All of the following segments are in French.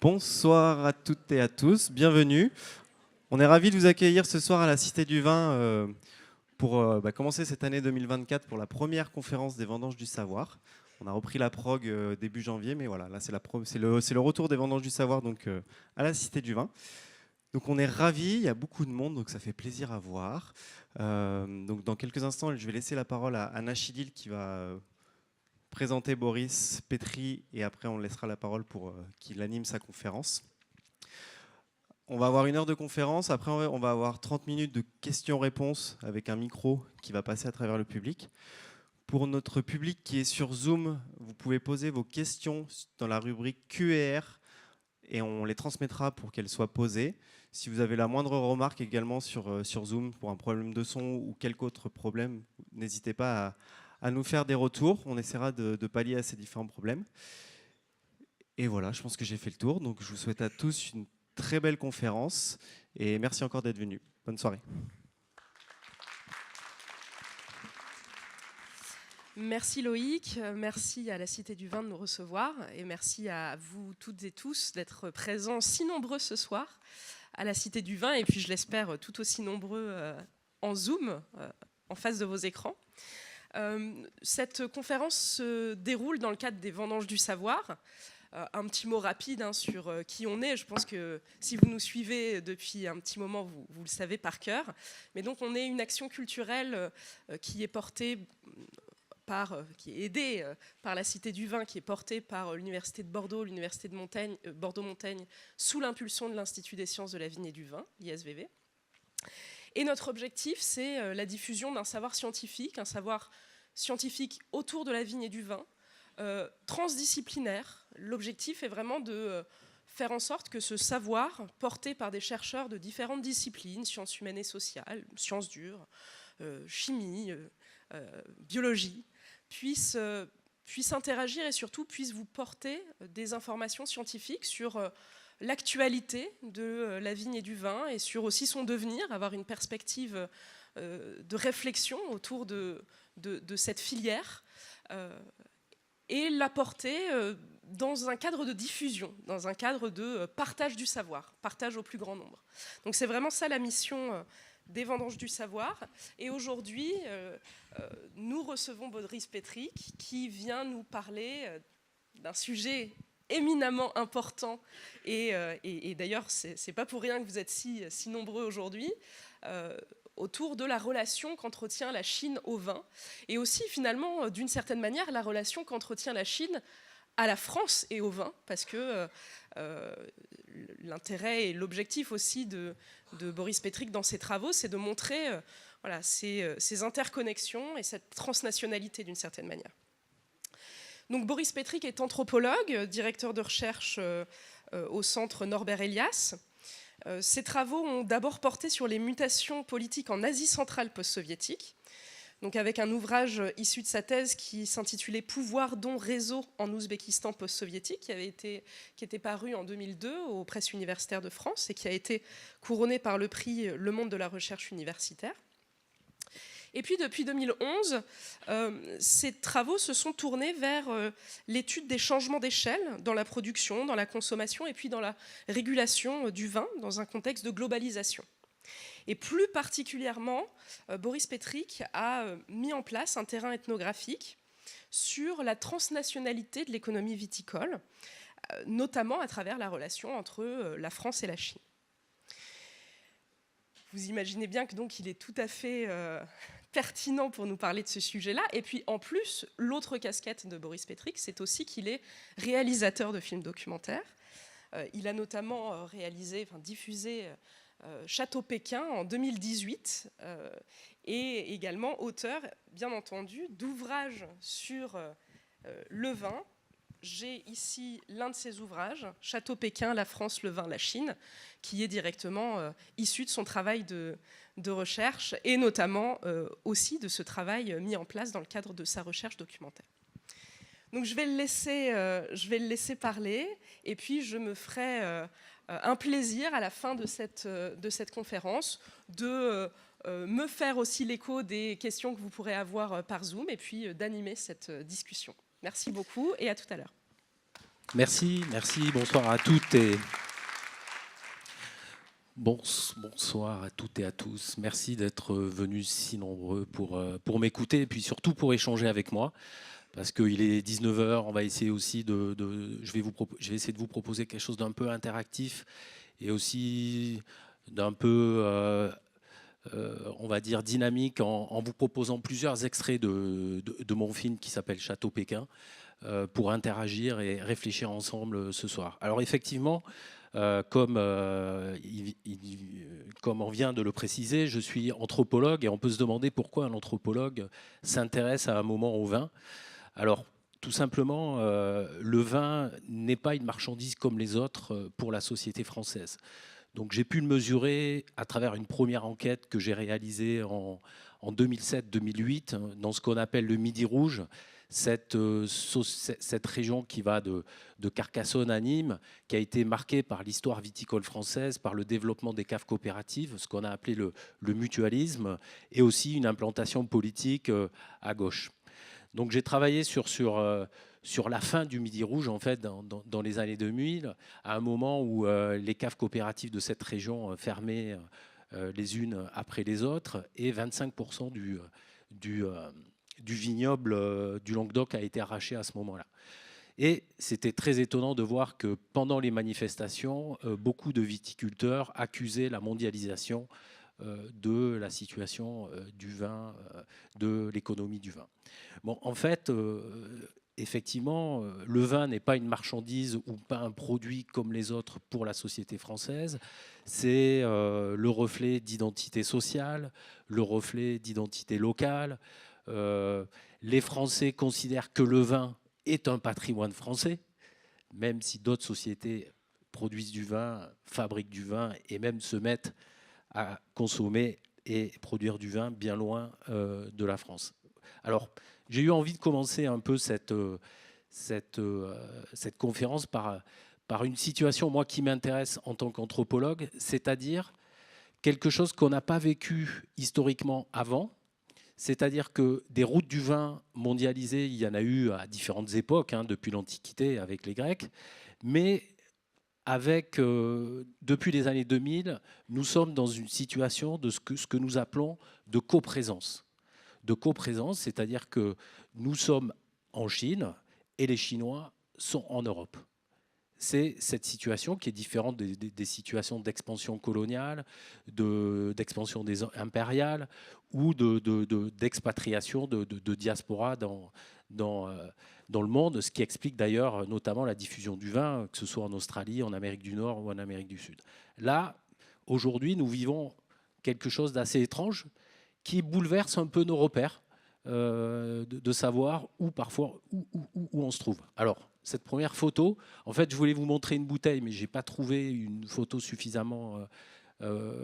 Bonsoir à toutes et à tous, bienvenue. On est ravis de vous accueillir ce soir à la Cité du Vin pour commencer cette année 2024 pour la première conférence des Vendanges du Savoir. On a repris la prog début janvier, mais voilà, là c'est le retour des Vendanges du Savoir donc, à la Cité du Vin. Donc on est ravis, il y a beaucoup de monde, donc ça fait plaisir à voir. Donc dans quelques instants, je vais laisser la parole à Anna Chidil qui va présenter Boris Petri et après on laissera la parole pour qu'il anime sa conférence. On va avoir 1 heure de conférence, après on va avoir 30 minutes de questions-réponses avec un micro qui va passer à travers le public. Pour notre public qui est sur Zoom, vous pouvez poser vos questions dans la rubrique Q&R et on les transmettra pour qu'elles soient posées. Si vous avez la moindre remarque également sur Zoom pour un problème de son ou quelque autre problème, n'hésitez pas à nous faire des retours. On essaiera de pallier à ces différents problèmes. Et voilà, je pense que j'ai fait le tour. Donc je vous souhaite à tous une très belle conférence et merci encore d'être venus. Bonne soirée. Merci Loïc, merci à la Cité du Vin de nous recevoir et merci à vous toutes et tous d'être présents si nombreux ce soir à la Cité du Vin et puis je l'espère tout aussi nombreux en Zoom, en face de vos écrans. Cette conférence se déroule dans le cadre des Vendanges du Savoir. Un petit mot rapide sur qui on est. Je pense que si vous nous suivez depuis un petit moment, vous le savez par cœur. Mais donc on est une action culturelle qui est portée qui est aidée par la Cité du Vin, qui est portée par l'Université de Bordeaux, l'Université de Bordeaux-Montaigne, sous l'impulsion de l'Institut des sciences de la vigne et du vin, l'ISVV. Et notre objectif, c'est la diffusion d'un savoir scientifique autour de la vigne et du vin, transdisciplinaire. L'objectif est vraiment de faire en sorte que ce savoir, porté par des chercheurs de différentes disciplines, sciences humaines et sociales, sciences dures, chimie, biologie, puisse interagir et surtout puisse vous porter des informations scientifiques sur l'actualité de la vigne et du vin et sur aussi son devenir, avoir une perspective de réflexion autour de cette filière et l'apporter dans un cadre de diffusion, dans un cadre de partage du savoir, partage au plus grand nombre. Donc c'est vraiment ça la mission des Vendanges du Savoir. Et aujourd'hui, nous recevons Boris Petri qui vient nous parler d'un sujet éminemment important. Et d'ailleurs, c'est pas pour rien que vous êtes si nombreux aujourd'hui, autour de la relation qu'entretient la Chine au vin. Et aussi, finalement, d'une certaine manière, la relation qu'entretient la Chine à la France et au vin, parce que l'intérêt et l'objectif aussi de Boris Petri dans ses travaux, c'est de montrer ces interconnexions et cette transnationalité d'une certaine manière. Donc Boris Petri est anthropologue, directeur de recherche au centre Norbert Elias. Ses travaux ont d'abord porté sur les mutations politiques en Asie centrale post-soviétique, donc avec un ouvrage issu de sa thèse qui s'intitulait « Pouvoir, dont réseau en Ouzbékistan post-soviétique » qui était paru en 2002 aux presses universitaires de France et qui a été couronné par le prix Le Monde de la recherche universitaire. Et puis depuis 2011, ces travaux se sont tournés vers l'étude des changements d'échelle dans la production, dans la consommation et puis dans la régulation du vin dans un contexte de globalisation. Et plus particulièrement, Boris Petri a mis en place un terrain ethnographique sur la transnationalité de l'économie viticole, notamment à travers la relation entre la France et la Chine. Vous imaginez bien que donc il est tout à fait pertinent pour nous parler de ce sujet-là. Et puis en plus, l'autre casquette de Boris Petri, c'est aussi qu'il est réalisateur de films documentaires. Il a notamment diffusé Château Pékin en 2018 et également auteur, bien entendu, d'ouvrages sur le vin. J'ai ici l'un de ses ouvrages, Château Pékin, la France, le vin, la Chine, qui est directement issu de son travail de recherche et notamment aussi de ce travail mis en place dans le cadre de sa recherche documentaire. Donc je vais le laisser parler et puis je me ferai un plaisir à la fin de cette conférence de me faire aussi l'écho des questions que vous pourrez avoir par Zoom et puis d'animer cette discussion. Merci beaucoup et à tout à l'heure. Merci, bonsoir à toutes et bonsoir à toutes et à tous. Merci d'être venus si nombreux pour m'écouter et puis surtout pour échanger avec moi. Parce qu'il est 19 heures, on va essayer aussi je vais essayer de vous proposer quelque chose d'un peu interactif et aussi d'un peu, on va dire, dynamique en vous proposant plusieurs extraits de mon film qui s'appelle Château Pékin pour interagir et réfléchir ensemble ce soir. Alors effectivement, comme on vient de le préciser, je suis anthropologue et on peut se demander pourquoi un anthropologue s'intéresse à un moment au vin. Alors, tout simplement, le vin n'est pas une marchandise comme les autres pour la société française. Donc j'ai pu le mesurer à travers une première enquête que j'ai réalisée en 2007-2008 dans ce qu'on appelle le Midi Rouge, cette région qui va de Carcassonne à Nîmes, qui a été marquée par l'histoire viticole française, par le développement des caves coopératives, ce qu'on a appelé le mutualisme, et aussi une implantation politique à gauche. Donc j'ai travaillé sur la fin du Midi Rouge, en fait, dans les années 2000, à un moment où les caves coopératives de cette région fermaient les unes après les autres, et 25% du vignoble du Languedoc a été arraché à ce moment-là. Et c'était très étonnant de voir que pendant les manifestations, beaucoup de viticulteurs accusaient la mondialisation de la situation du vin, de l'économie du vin. Bon, en fait, effectivement, le vin n'est pas une marchandise ou pas un produit comme les autres pour la société française. C'est le reflet d'identité sociale, le reflet d'identité locale. Les Français considèrent que le vin est un patrimoine français, même si d'autres sociétés produisent du vin, fabriquent du vin et même se mettent à consommer et produire du vin bien loin de la France. Alors, j'ai eu envie de commencer un peu cette conférence par une situation, moi, qui m'intéresse en tant qu'anthropologue, c'est-à-dire quelque chose qu'on n'a pas vécu historiquement avant, c'est-à-dire que des routes du vin mondialisées, il y en a eu à différentes époques, hein, depuis l'Antiquité avec les Grecs, mais depuis les années 2000, nous sommes dans une situation de ce que nous appelons de coprésence. De coprésence, c'est-à-dire que nous sommes en Chine et les Chinois sont en Europe. C'est cette situation qui est différente des situations d'expansion coloniale, d'expansion impériale ou d'expatriation, de diaspora dans le monde, ce qui explique d'ailleurs notamment la diffusion du vin, que ce soit en Australie, en Amérique du Nord ou en Amérique du Sud. Là, aujourd'hui, nous vivons quelque chose d'assez étrange qui bouleverse un peu nos repères de savoir où on se trouve. Alors, cette première photo, en fait, je voulais vous montrer une bouteille, mais je n'ai pas trouvé une photo suffisamment...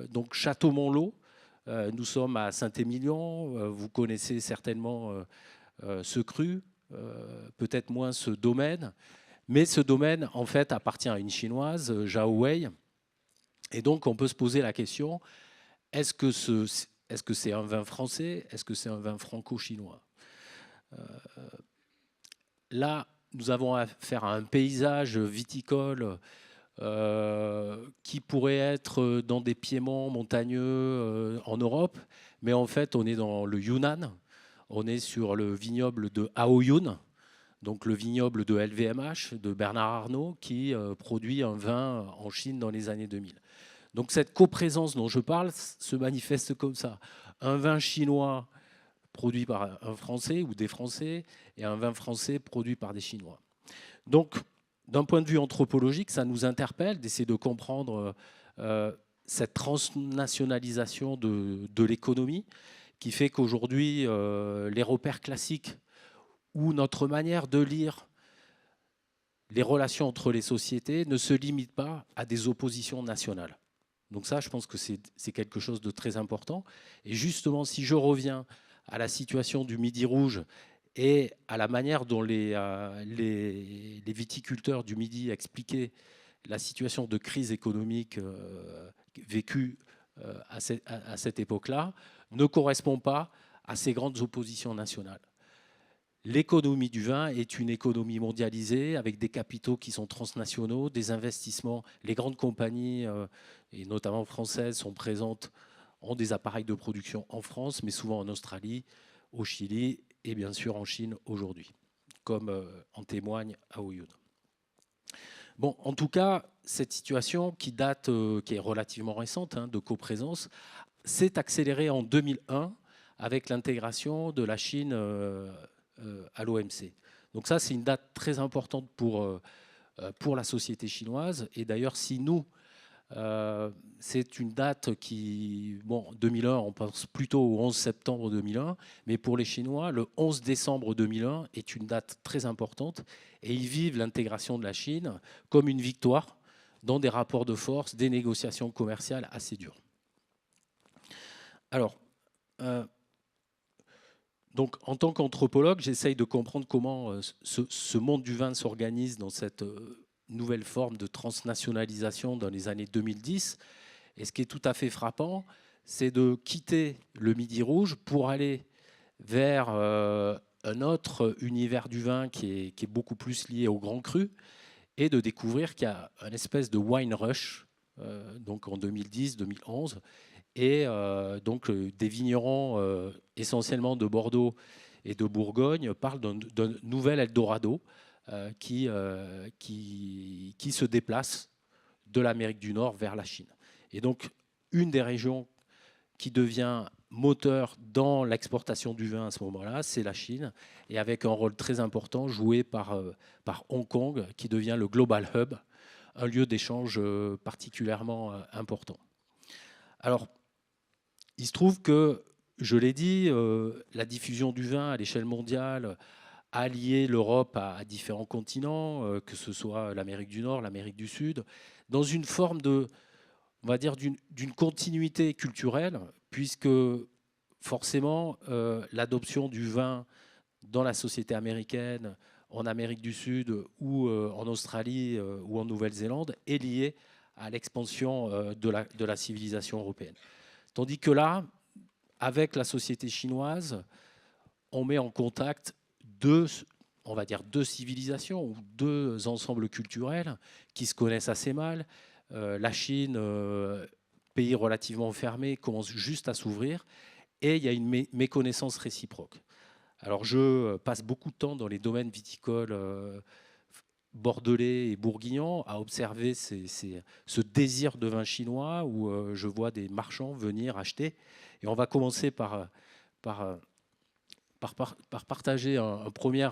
donc, Château Montlot, nous sommes à Saint-Émilion, vous connaissez certainement ce cru, peut-être moins ce domaine, mais ce domaine, en fait, appartient à une Chinoise, Zhao Wei, et donc on peut se poser la question, est-ce que c'est un vin français? Est-ce que c'est un vin franco-chinois? Là, nous avons affaire à un paysage viticole qui pourrait être dans des piémonts montagneux en Europe, mais en fait, on est dans le Yunnan. On est sur le vignoble de Aoyun, donc le vignoble de LVMH, de Bernard Arnault, qui produit un vin en Chine dans les années 2000. Donc cette coprésence dont je parle se manifeste comme ça. Un vin chinois produit par un Français ou des Français et un vin français produit par des Chinois. Donc, d'un point de vue anthropologique, ça nous interpelle d'essayer de comprendre cette transnationalisation de l'économie qui fait qu'aujourd'hui, les repères classiques ou notre manière de lire les relations entre les sociétés ne se limitent pas à des oppositions nationales. Donc ça, je pense que c'est quelque chose de très important. Et justement, si je reviens à la situation du Midi Rouge et à la manière dont les viticulteurs du Midi expliquaient la situation de crise économique vécue à cette époque-là, ne correspond pas à ces grandes oppositions nationales. l'économie du vin est une économie mondialisée avec des capitaux qui sont transnationaux, des investissements. Les grandes compagnies, et notamment françaises, sont présentes, ont des appareils de production en France, mais souvent en Australie, au Chili et bien sûr en Chine aujourd'hui, comme en témoigne Aoyun. Bon, en tout cas, cette situation qui date, qui est relativement récente, de coprésence, s'est accélérée en 2001 avec l'intégration de la Chine à l'OMC. Donc ça, c'est une date très importante pour la société chinoise. Et d'ailleurs, si nous, c'est une date qui, bon, 2001, on pense plutôt au 11 septembre 2001, mais pour les Chinois, le 11 décembre 2001 est une date très importante et ils vivent l'intégration de la Chine comme une victoire dans des rapports de force, des négociations commerciales assez dures. Alors, donc, en tant qu'anthropologue, j'essaye de comprendre comment ce monde du vin s'organise dans cette nouvelle forme de transnationalisation dans les années 2010. Et ce qui est tout à fait frappant, c'est de quitter le Midi Rouge pour aller vers un autre univers du vin qui est beaucoup plus lié au grand cru et de découvrir qu'il y a une espèce de wine rush, donc en 2010-2011, et donc des vignerons essentiellement de Bordeaux et de Bourgogne parlent d'un nouvel Eldorado qui se déplace de l'Amérique du Nord vers la Chine. Et donc, une des régions qui devient moteur dans l'exportation du vin à ce moment-là, c'est la Chine, et avec un rôle très important joué par Hong Kong, qui devient le Global Hub, un lieu d'échange particulièrement important. Alors, il se trouve que, je l'ai dit, la diffusion du vin à l'échelle mondiale a lié l'Europe à différents continents, que ce soit l'Amérique du Nord, l'Amérique du Sud, dans une forme de, on va dire, d'une continuité culturelle, puisque forcément, l'adoption du vin dans la société américaine, en Amérique du Sud ou en Australie ou en Nouvelle-Zélande est liée à l'expansion de la civilisation européenne. Tandis que là, avec la société chinoise, on met en contact deux civilisations ou deux ensembles culturels qui se connaissent assez mal. La Chine, pays relativement fermé, commence juste à s'ouvrir et il y a une méconnaissance réciproque. Alors je passe beaucoup de temps dans les domaines viticoles bordelais et bourguignons à observer ce désir de vin chinois où je vois des marchands venir acheter. Et on va commencer par partager un premier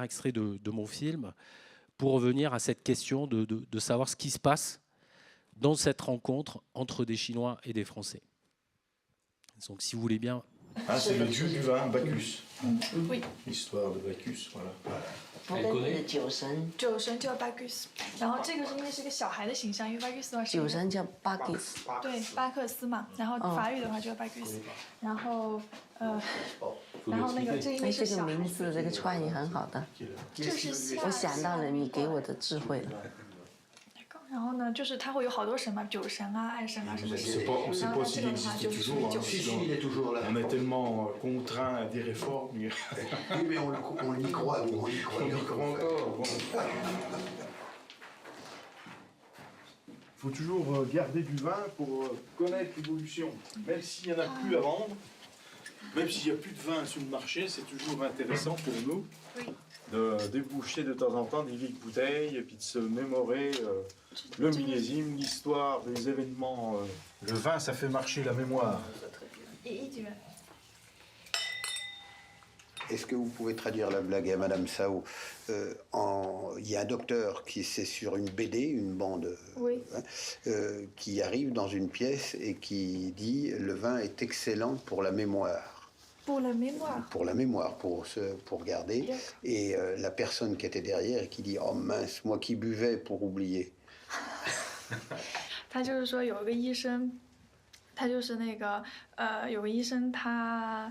extrait de mon film pour revenir à cette question de savoir ce qui se passe dans cette rencontre entre des Chinois et des Français. Donc si vous voulez bien... Ah, c'est le dieu du vin, Bacchus. Oui. L'histoire de Bacchus, voilà. Elle connaît 酒神叫 Bacchus，然后这个是因为是一个小孩的形象，因为 Bacchus 的话是一个酒神叫 Bacchus，对巴克斯嘛，然后法语的话叫 Bacchus，然后然后那个这因为哎，这个是小孩名字这个创意很好的，这是希腊我想到了你给我的智慧了。然后呢，就是它会有好多神嘛，酒神啊、爱神啊什么的。 On ne sait 然 pas 后这 s'il 个的话 existe 就是属于 toujours. 酒 Si, 神。 si, il est toujours là. On est tellement contraints à des réformes. Oui, mais on y croit, nous, on y croit. On y croit encore. Il faut toujours garder du vin pour connaître l'évolution. Même s'il n'y en a plus à vendre, même s'il n'y a plus de vin sur le marché, c'est toujours intéressant pour nous de déboucher de temps en temps des vieilles bouteilles et puis de se mémorer le millésime, l'histoire, les événements. Le vin, ça fait marcher la mémoire. Est-ce que vous pouvez traduire la blague à Madame Sao? Il y a un docteur qui c'est sur une BD, une bande, Oui. qui arrive dans une pièce et qui dit le vin est excellent pour la mémoire. Pour la mémoire. Pour la mémoire, pour garder. Et la personne qui était derrière et qui dit oh mince, moi qui buvais pour oublier. 他就是说有一个医生，他就是那个有个医生他。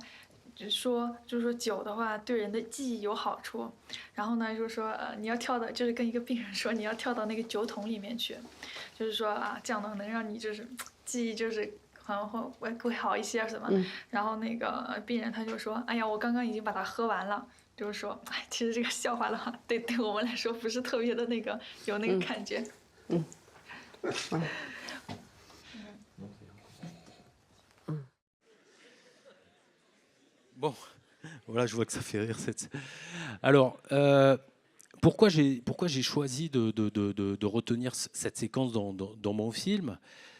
就是说酒的话对人的记忆有好处，然后呢就是说你要跳到就是跟一个病人说你要跳到那个酒桶里面去，就是说啊这样的能让你就是记忆就是会好一些什么，然后那个病人他就说哎呀我刚刚已经把它喝完了，就是说，哎，其实这个笑话的话，对我们来说不是特别的那个有那个感觉。Bon, voilà, je vois que ça fait rire. Alors, pourquoi j'ai choisi de retenir cette séquence dans mon film?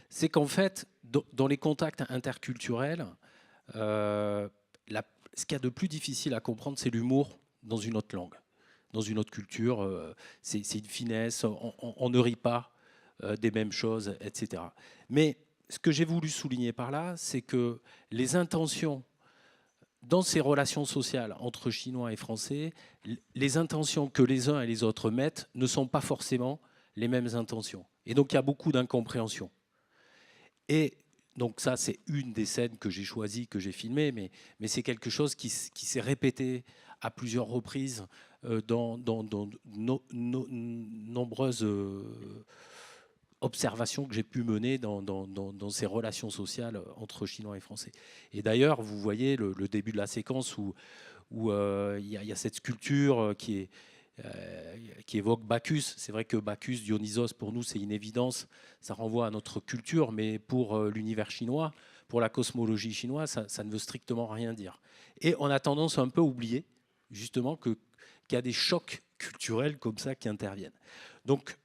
C'est qu'en fait, dans les contacts interculturels, ce qu'il y a de plus difficile à comprendre, c'est l'humour dans une autre langue, dans une autre culture. C'est une finesse, on ne rit pas des mêmes choses, etc. Mais ce que j'ai voulu souligner par là, c'est que les intentions dans ces relations sociales entre Chinois et Français, les intentions que les uns et les autres mettent ne sont pas forcément les mêmes intentions. Et donc il y a beaucoup d'incompréhension. Et donc ça, c'est une des scènes que j'ai choisies, que j'ai filmées, mais c'est quelque chose qui s'est répété à plusieurs reprises dans nombreuses observations que j'ai pu mener dans ces relations sociales entre Chinois et Français. Et d'ailleurs, vous voyez le début de la séquence où il y a cette sculpture qui évoque Bacchus. C'est vrai que Bacchus, Dionysos, pour nous, c'est une évidence. Ça renvoie à notre culture, mais pour l'univers chinois, pour la cosmologie chinoise, ça ne veut strictement rien dire. Et on a tendance un peu à oublier, justement, qu'il y a des chocs culturels comme ça qui interviennent. Donc,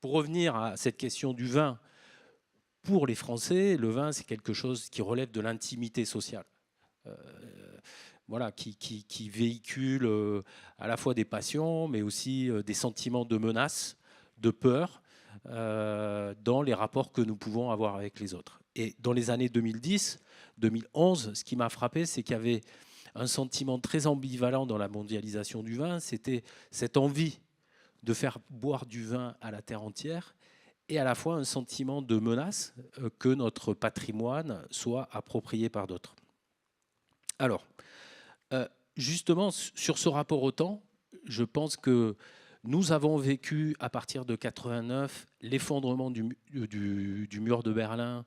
pour revenir à cette question du vin, pour les Français, le vin, c'est quelque chose qui relève de l'intimité sociale. Voilà, qui véhicule à la fois des passions, mais aussi des sentiments de menace, de peur, dans les rapports que nous pouvons avoir avec les autres. Et dans les années 2010, 2011, ce qui m'a frappé, c'est qu'il y avait un sentiment très ambivalent dans la mondialisation du vin, c'était cette envie de faire boire du vin à la terre entière, et à la fois un sentiment de menace que notre patrimoine soit approprié par d'autres. Alors, justement, sur ce rapport au temps, je pense que nous avons vécu, à partir de 89, l'effondrement du mur de Berlin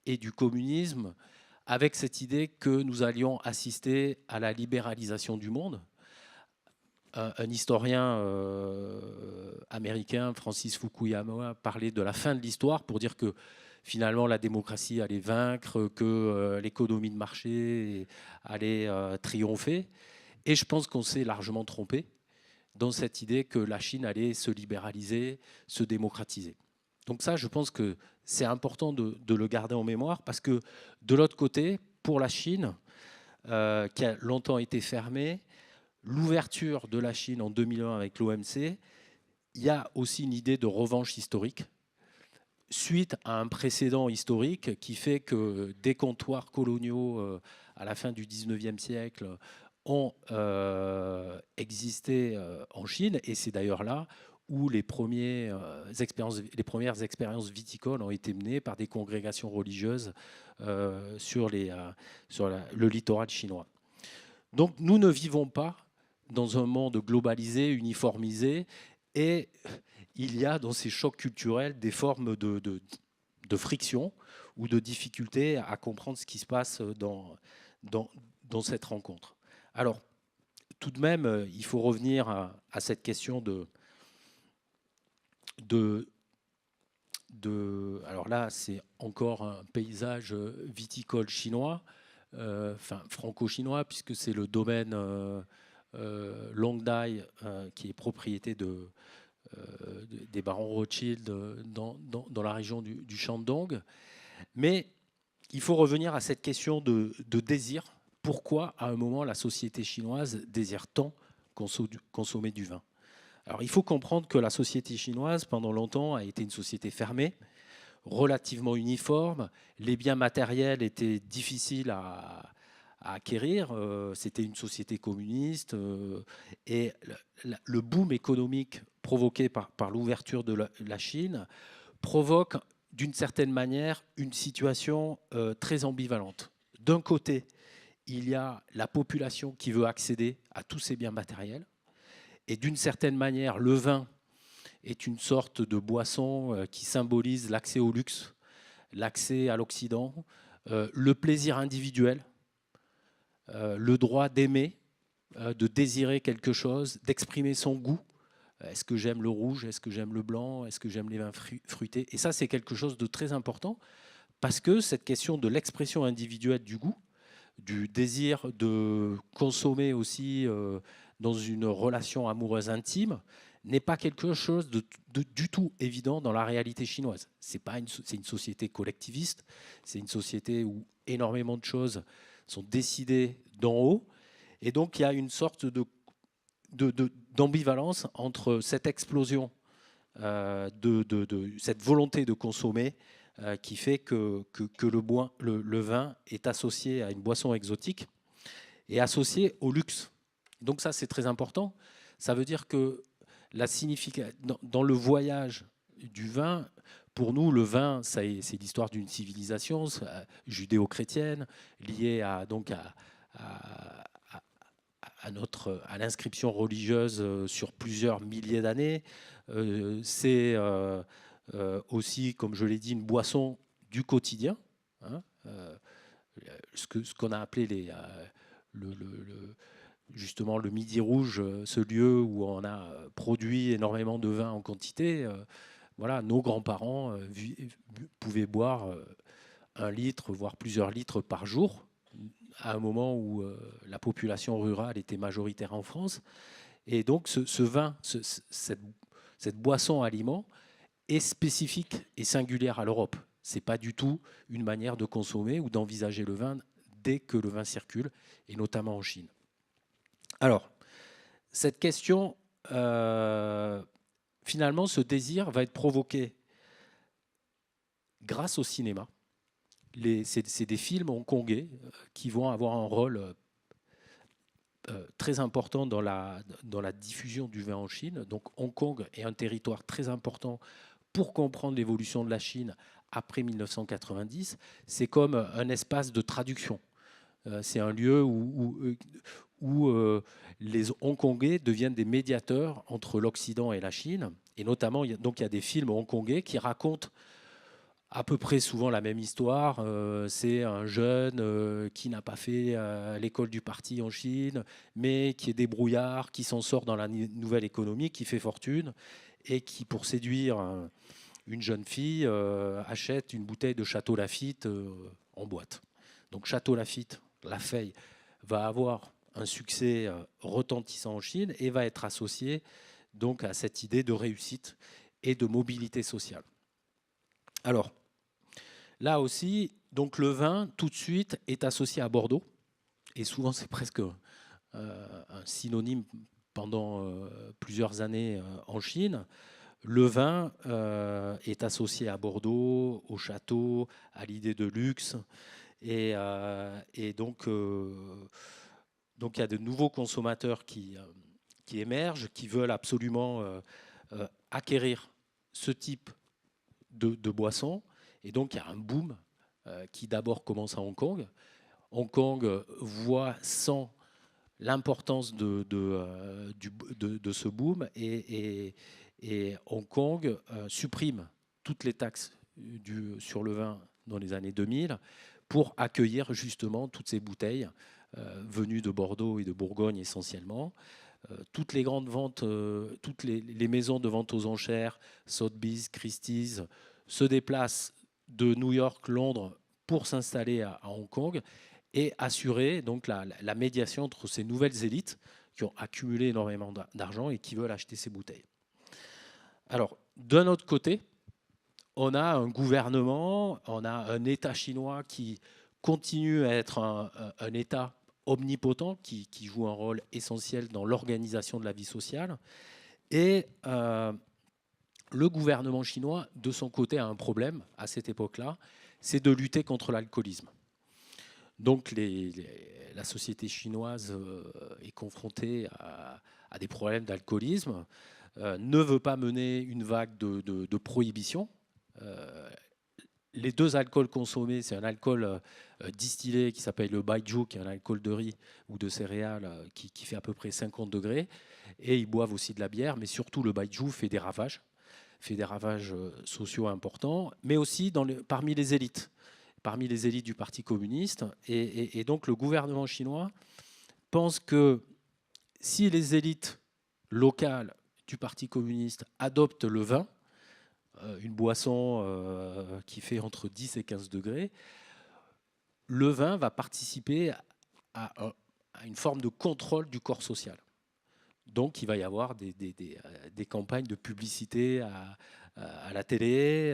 et du communisme, avec cette idée que nous allions assister à la libéralisation du monde. Un historien américain, Francis Fukuyama, parlait de la fin de l'histoire pour dire que finalement la démocratie allait vaincre, que l'économie de marché allait triompher. Et je pense qu'on s'est largement trompé dans cette idée que la Chine allait se libéraliser, se démocratiser. Donc ça, je pense que c'est important de le garder en mémoire, parce que de l'autre côté, pour la Chine, qui a longtemps été fermée, l'ouverture de la Chine en 2001 avec l'OMC, il y a aussi une idée de revanche historique, suite à un précédent historique qui fait que des comptoirs coloniaux à la fin du 19e siècle ont existé en Chine, et c'est d'ailleurs là où les premières expériences viticoles ont été menées par des congrégations religieuses sur le littoral chinois. Donc nous ne vivons pas dans un monde globalisé, uniformisé, et il y a dans ces chocs culturels des formes de friction ou de difficulté à comprendre ce qui se passe dans cette rencontre. Alors, tout de même, il faut revenir à cette question alors là, c'est encore un paysage viticole chinois, enfin franco-chinois, puisque c'est le domaine Longdai qui est propriété des barons Rothschild dans la région du Shandong. Mais il faut revenir à cette question de désir. Pourquoi, à un moment, la société chinoise désire tant consommer du vin? Alors, il faut comprendre que la société chinoise, pendant longtemps, a été une société fermée, relativement uniforme. Les biens matériels étaient difficiles à acquérir. C'était une société communiste. Et le boom économique provoqué par l'ouverture de la Chine provoque, d'une certaine manière, une situation très ambivalente. D'un côté, il y a la population qui veut accéder à tous ces biens matériels. Et d'une certaine manière, le vin est une sorte de boisson qui symbolise l'accès au luxe, l'accès à l'Occident, le plaisir individuel, le droit d'aimer de désirer quelque chose, d'exprimer son goût. Est-ce que j'aime le rouge? Est-ce que j'aime le blanc? Est-ce que j'aime les vins fruités? Et ça, c'est quelque chose de très important parce que cette question de l'expression individuelle du goût, du désir de consommer aussi dans une relation amoureuse intime, n'est pas quelque chose du tout évident dans la réalité chinoise. C'est une société collectiviste, c'est une société où énormément de choses sont décidées d'en haut, et donc il y a une sorte d'ambivalence entre cette explosion, cette volonté de consommer qui fait que le vin est associé à une boisson exotique et associé au luxe. Donc ça, c'est très important. Ça veut dire que dans le voyage du vin, pour nous, le vin, c'est l'histoire d'une civilisation judéo-chrétienne liée à l'inscription religieuse sur plusieurs milliers d'années. C'est aussi, comme je l'ai dit, une boisson du quotidien, hein, ce qu'on a appelé justement le Midi Rouge, ce lieu où on a produit énormément de vin en quantité. Voilà, nos grands-parents pouvaient boire 1 litre, voire plusieurs litres par jour, à un moment où la population rurale était majoritaire en France. Et donc ce vin, cette boisson aliment est spécifique et singulière à l'Europe. Ce n'est pas du tout une manière de consommer ou d'envisager le vin dès que le vin circule, et notamment en Chine. Alors, cette question, finalement, ce désir va être provoqué grâce au cinéma. C'est des films hongkongais qui vont avoir un rôle très important dans la diffusion du vin en Chine. Donc Hong Kong est un territoire très important pour comprendre l'évolution de la Chine après 1990. C'est comme un espace de traduction. C'est un lieu où les Hongkongais deviennent des médiateurs entre l'Occident et la Chine. Et notamment, il y a des films hongkongais qui racontent à peu près souvent la même histoire. C'est un jeune qui n'a pas fait l'école du parti en Chine, mais qui est débrouillard, qui s'en sort dans la nouvelle économie, qui fait fortune, et qui, pour séduire une jeune fille, achète une bouteille de Château Lafite en boîte. Donc Château Lafite, la feuille, va avoir un succès retentissant en Chine et va être associé donc à cette idée de réussite et de mobilité sociale. Alors, là aussi, donc le vin, tout de suite, est associé à Bordeaux. Et souvent, c'est presque un synonyme pendant plusieurs années en Chine. Le vin est associé à Bordeaux, au château, à l'idée de luxe. Et donc, il y a de nouveaux consommateurs qui émergent, qui veulent absolument acquérir ce type de boissons. Et donc, il y a un boom qui d'abord commence à Hong Kong. Hong Kong voit sans l'importance de ce boom et Hong Kong supprime toutes les taxes sur le vin dans les années 2000 pour accueillir justement toutes ces bouteilles venues de Bordeaux et de Bourgogne essentiellement. Toutes les grandes ventes, toutes les maisons de vente aux enchères, Sotheby's, Christie's, se déplacent de New York, Londres pour s'installer à Hong Kong et assurer donc la médiation entre ces nouvelles élites qui ont accumulé énormément d'argent et qui veulent acheter ces bouteilles. Alors, d'un autre côté, on a un gouvernement, on a un État chinois qui continue à être un État omnipotent, qui joue un rôle essentiel dans l'organisation de la vie sociale. Et le gouvernement chinois, de son côté, a un problème à cette époque-là, c'est de lutter contre l'alcoolisme. Donc la société chinoise est confrontée à des problèmes d'alcoolisme, ne veut pas mener une vague de prohibition. Les deux alcools consommés, c'est un alcool distillé qui s'appelle le baijiu, qui est un alcool de riz ou de céréales qui fait à peu près 50 degrés. Et ils boivent aussi de la bière, mais surtout le baijiu fait des ravages sociaux importants, mais aussi parmi les élites du Parti communiste. Et donc le gouvernement chinois pense que si les élites locales du Parti communiste adoptent le vin, une boisson qui fait entre 10 et 15 degrés, le vin va participer à une forme de contrôle du corps social. Donc il va y avoir des campagnes de publicité à la télé,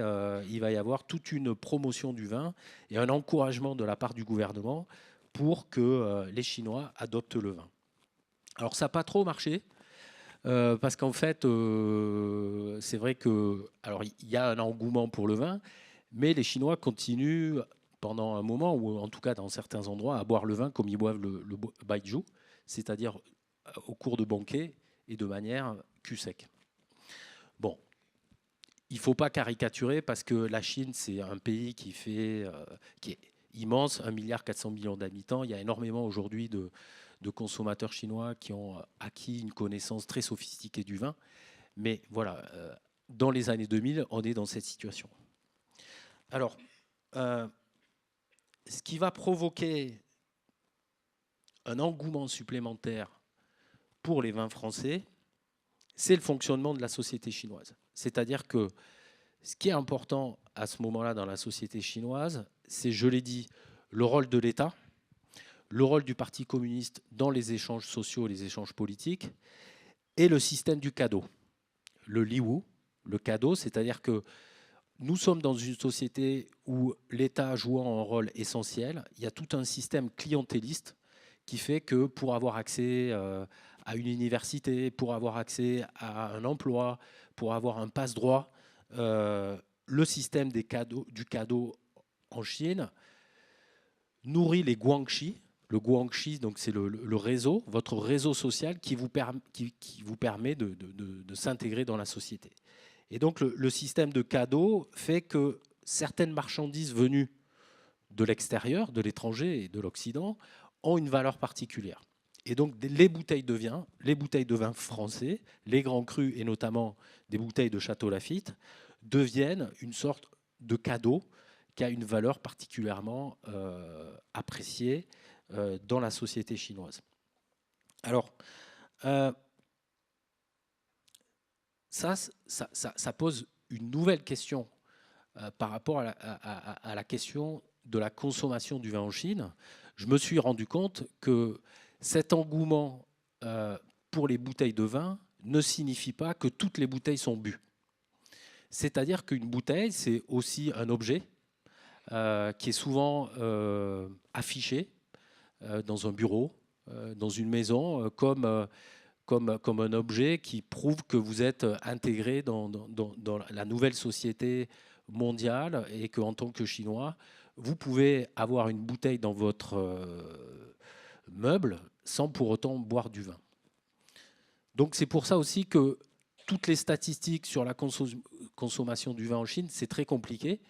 il va y avoir toute une promotion du vin et un encouragement de la part du gouvernement pour que les Chinois adoptent le vin. Alors ça n'a pas trop marché, parce qu'en fait, c'est vrai que, alors il y a un engouement pour le vin, mais les Chinois continuent pendant un moment, ou en tout cas dans certains endroits, à boire le vin comme ils boivent le baijiu, c'est-à-dire au cours de banquets et de manière cul-sec. Bon, il ne faut pas caricaturer parce que la Chine, c'est un pays qui est immense, 1,4 milliard d'habitants. Il y a énormément aujourd'hui de consommateurs chinois qui ont acquis une connaissance très sophistiquée du vin. Mais voilà, dans les années 2000, on est dans cette situation. Alors, ce qui va provoquer un engouement supplémentaire pour les vins français, c'est le fonctionnement de la société chinoise. C'est-à-dire que ce qui est important à ce moment-là dans la société chinoise, c'est, je l'ai dit, le rôle de l'État, le rôle du Parti communiste dans les échanges sociaux, les échanges politiques, et le système du cadeau, le liwu, le cadeau, c'est-à-dire que nous sommes dans une société où l'État jouant un rôle essentiel, il y a tout un système clientéliste qui fait que pour avoir accès à une université, pour avoir accès à un emploi, pour avoir un passe-droit, le système du cadeau en Chine nourrit les guangxi. Le guangxi, donc c'est le réseau, votre réseau social qui vous permet de s'intégrer dans la société. Et donc le système de cadeaux fait que certaines marchandises venues de l'extérieur, de l'étranger et de l'Occident, ont une valeur particulière. Et donc les bouteilles de vin français, les grands crus et notamment des bouteilles de Château Lafite, deviennent une sorte de cadeau qui a une valeur particulièrement appréciée dans la société chinoise. Alors, ça pose une nouvelle question par rapport à la question de la consommation du vin en Chine. Je me suis rendu compte que cet engouement pour les bouteilles de vin ne signifie pas que toutes les bouteilles sont bues. C'est-à-dire qu'une bouteille, c'est aussi un objet qui est souvent affiché dans un bureau, dans une maison, comme un objet qui prouve que vous êtes intégré dans la nouvelle société mondiale et qu'en tant que Chinois, vous pouvez avoir une bouteille dans votre meuble sans pour autant boire du vin. Donc c'est pour ça aussi que toutes les statistiques sur la consommation du vin en Chine, c'est très compliqué.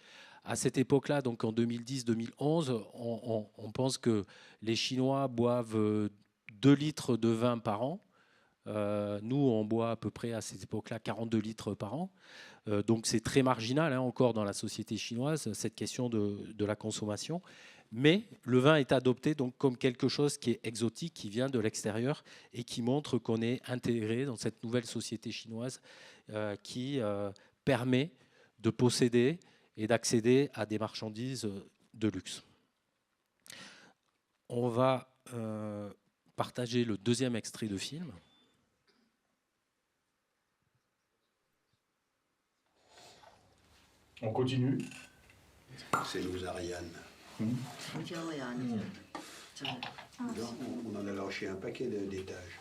À cette époque-là, donc en 2010-2011, on pense que les Chinois boivent 2 litres de vin par an. Nous, on boit à peu près à cette époque-là 42 litres par an. Donc c'est très marginal encore dans la société chinoise, cette question de la consommation. Mais le vin est adopté donc comme quelque chose qui est exotique, qui vient de l'extérieur et qui montre qu'on est intégré dans cette nouvelle société chinoise qui permet de posséder et d'accéder à des marchandises de luxe. On va partager le deuxième extrait de film. On continue. C'est nous, Ariane. On en a lâché un paquet d'étages.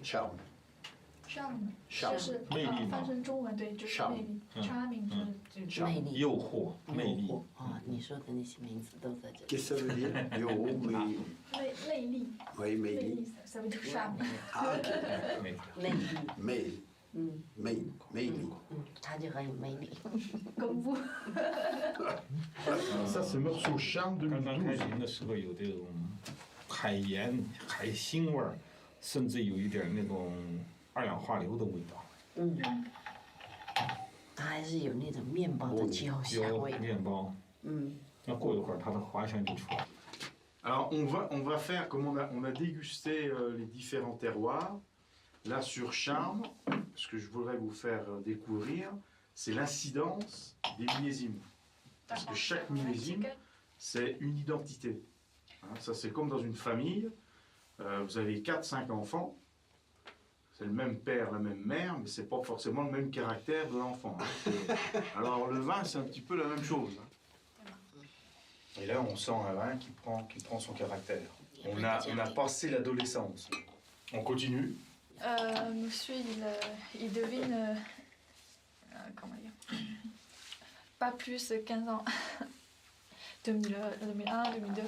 Charme. charm 是魅力嘛翻成中文对就是魅力 charming 就是魅力、诱惑、魅力。啊，你说的那些名词都在这里。 Qu'est-ce que ça veut dire? Yo, mais... 魅力 Oui, 魅 mais... 力 ça veut dire charme Ah, 魅力， mais... 嗯 mais... 他就很有魅力。 comme vous Ça, c'est morceau charme 刚刚开 2012. 庭的时候有这种海盐、海腥味儿，甚至有一点那种二氧化硫的味道。嗯，它还是有那种面包的焦香有味。面包，嗯，要过一会儿它的花香就出来了。 Alors on va faire comme on a dégusté les différents terroirs. Là sur Charmes, ce que je voudrais vous faire découvrir, c'est l'incidence des millésimes. Parce que chaque millésime, c'est une identité. Hein, ça c'est comme dans une famille. Vous avez 4-5 enfants. C'est le même père, la même mère, mais c'est pas forcément le même caractère de l'enfant. Hein. Alors le vin, c'est un petit peu la même chose. Hein. Et là, on sent un vin qui prend son caractère. On a passé l'adolescence. On continue. Monsieur, il devine, comment dire, pas plus 15 ans. 2001, 2002.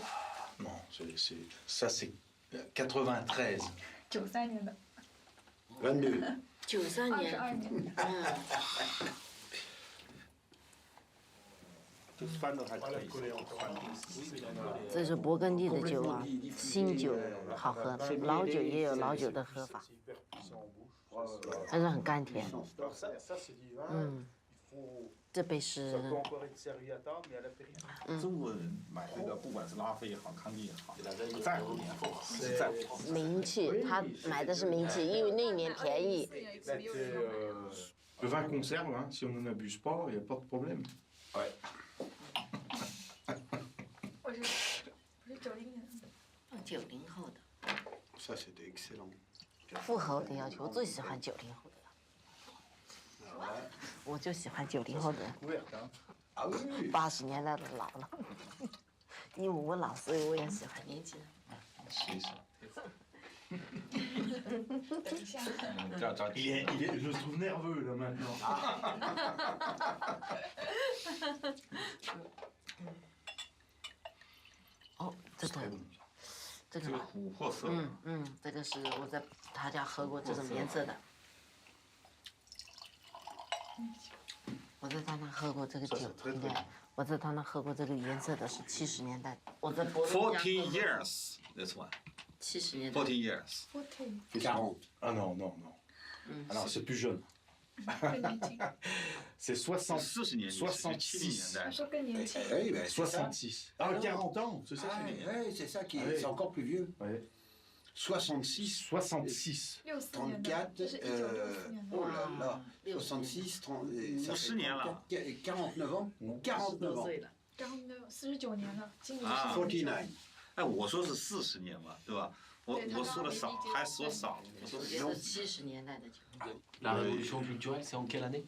Non, ça c'est 93. 93年的， 22. 93年， 22年。这是勃艮第的酒啊，新酒好喝，老酒也有老酒的喝法，但是很甘甜。这杯是中国人买这个，不管是拉菲也好，康帝也好，不在乎年份，是在乎名气，他买的是名气，因为那年便宜。 Le vin conserve, hein, si on n'en abuse pas, il n'y a pas de problème. Ouais. 我是90年的。 90后的， Ça, c'était excellent. 符合我的要求，我最喜欢90后的。我就喜欢90后的。 Ah oui, oui. 80年代的老了，因为我老，所以我也喜欢年轻人。其实。 等一下， Je le trouve nerveux là maintenant. 哦，这个，这个，琥珀色，这个是我在他家喝过这种颜色的。我在他那喝过这个酒，应该我在他那喝过这个颜色的是70年代的。我在博东家喝过14 years, this one. 70年代。 14 years. 40. Ah non, non, non. Alors c'est plus jeune. C'est 60. 40年， 66. 70年代。他说更年轻。 Oui, ben, c'est ça. 66. Ah, 40 ans, c'est ça. Ouais, c'est ça qui Ah oui. c'est encore plus vieux. Ouais. 66, 66. 64年的，这 34, 是1964年的。 oh là là, 66, 30, ça fait 50年了。 49 ans, 49 ans. 然后呢，49年了，今年啊是49. 哎，我说是40年嘛，对吧？我说的少，还说少，我说也是70年代的酒。 La révolution culturelle, c'est en quelle année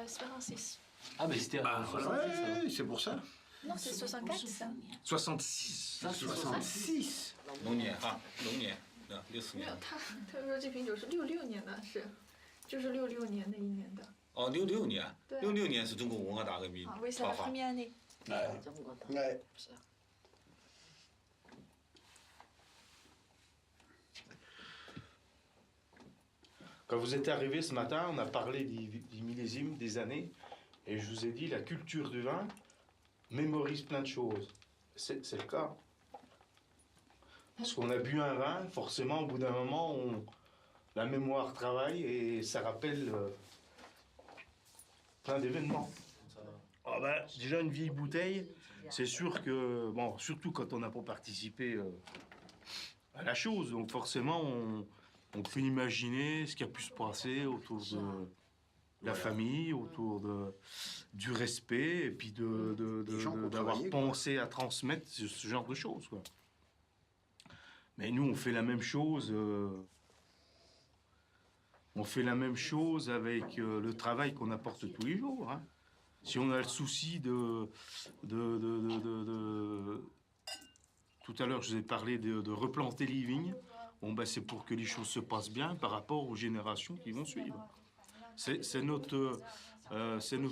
66。 Ah, mais c'était en 66. Ouais, c'est pour ça. Non, c'est 64ça。 66. 66. 龙年哈，龙年，60没有年。他说这瓶酒是66年的，就是66年的一年的。哦，66年对啊，66年是中国文化大革命啊，为啥爆发。 première année？ Ouais. 中国的。 Ouais. Quand vous êtes arrivé ce matin, on a parlé des millésimes, des années, et je vous ai dit la culture du vin mémorise plein de choses. C'est le cas. Parce qu'on a bu un vin, forcément, au bout d'un moment, la mémoire travaille et ça rappelle plein d'événements. Ah ben, déjà, une vieille bouteille, c'est sûr que, bon, surtout quand on n'a pas participé à la chose, donc forcément, on peut imaginer ce qui a pu se passer autour de la famille, autour du respect, et puis d'avoir pensé à transmettre ce genre de choses, quoi. Mais nous, on fait la même chose. On fait la même chose avec le travail qu'on apporte tous les jours. Hein. Si on a le souci tout à l'heure, je vous ai parlé de replanter les vignes. Bon, ben, c'est pour que les choses se passent bien par rapport aux générations qui vont suivre. C'est notre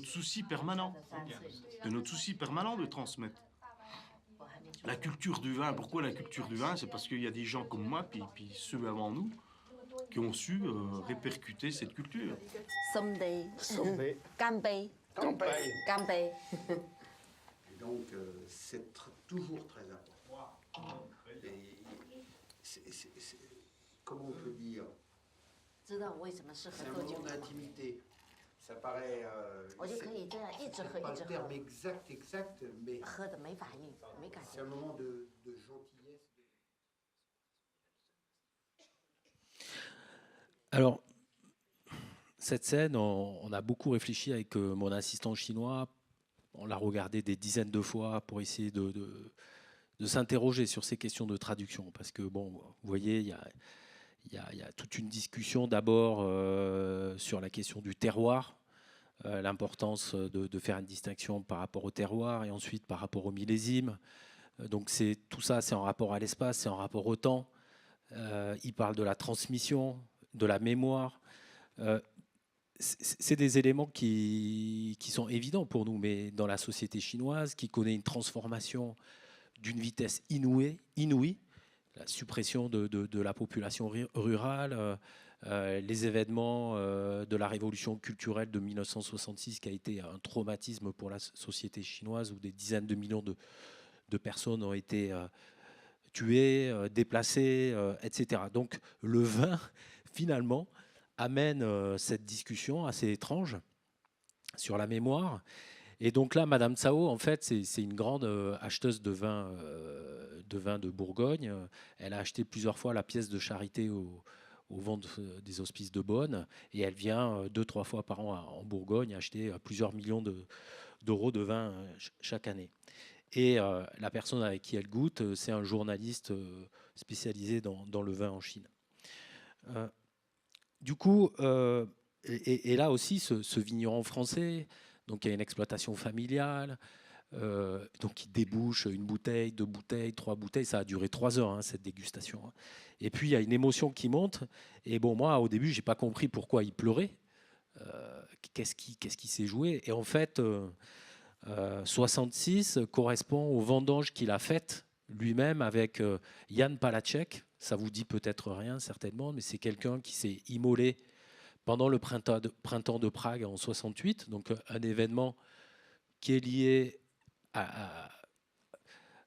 souci permanent. C'est notre souci permanent de transmettre. La culture du vin, pourquoi la culture du vin? C'est parce qu'il y a des gens comme moi, puis ceux avant nous, qui ont su répercuter cette culture. Someday. 干杯。 Campagne. 干杯。 Et donc, c'est toujours très important. Et comment on peut dire? 知道为什么适合 C'est un 喝酒 moment 吗？ d'intimité. Ça paraît. 我就可以这样一直喝， pas 一直 le terme 喝， exact, mais 喝的没反应，没感 c'est 觉 un。moment de gentillesse. Alors, cette scène, on a beaucoup réfléchi avec mon assistant chinois. On l'a regardé des dizaines de fois pour essayer de s'interroger sur ces questions de traduction. Parce que, bon, vous voyez, il y a toute une discussion d'abord sur la question du terroir, l'importance de faire une distinction par rapport au terroir et ensuite par rapport au millésime. Donc tout ça, c'est en rapport à l'espace, c'est en rapport au temps. Il parle de la transmission, de la mémoire. C'est des éléments qui sont évidents pour nous, mais dans la société chinoise, qui connaît une transformation d'une vitesse inouïe, la suppression de la population rurale, les événements de la révolution culturelle de 1966, qui a été un traumatisme pour la société chinoise, où des dizaines de millions de personnes ont été tuées, déplacées, etc. Donc le vin, finalement, amène cette discussion assez étrange sur la mémoire. Et donc là, Madame Tsao, en fait, c'est une grande acheteuse de vin de Bourgogne. Elle a acheté plusieurs fois la pièce de charité au ventes des hospices de Bonn. Et elle vient 2-3 fois par an en Bourgogne acheter plusieurs millions d'euros de vin chaque année. Et la personne avec qui elle goûte, c'est un journaliste spécialisé dans le vin en Chine. Du coup, et là aussi, ce vigneron français, donc il y a une exploitation familiale, donc il débouche une bouteille, 2 bouteilles, 3 bouteilles, ça a duré 3 heures, hein, cette dégustation. Et puis il y a une émotion qui monte, et bon, moi au début, j'ai pas compris pourquoi il pleurait, qu'est-ce qui s'est joué, et en fait, 66 correspond aux vendanges qu'il a faites lui-même avec Jan Palacek. Ça vous dit peut-être rien, certainement, mais c'est quelqu'un qui s'est immolé pendant le printemps de Prague en 68, donc un événement qui est lié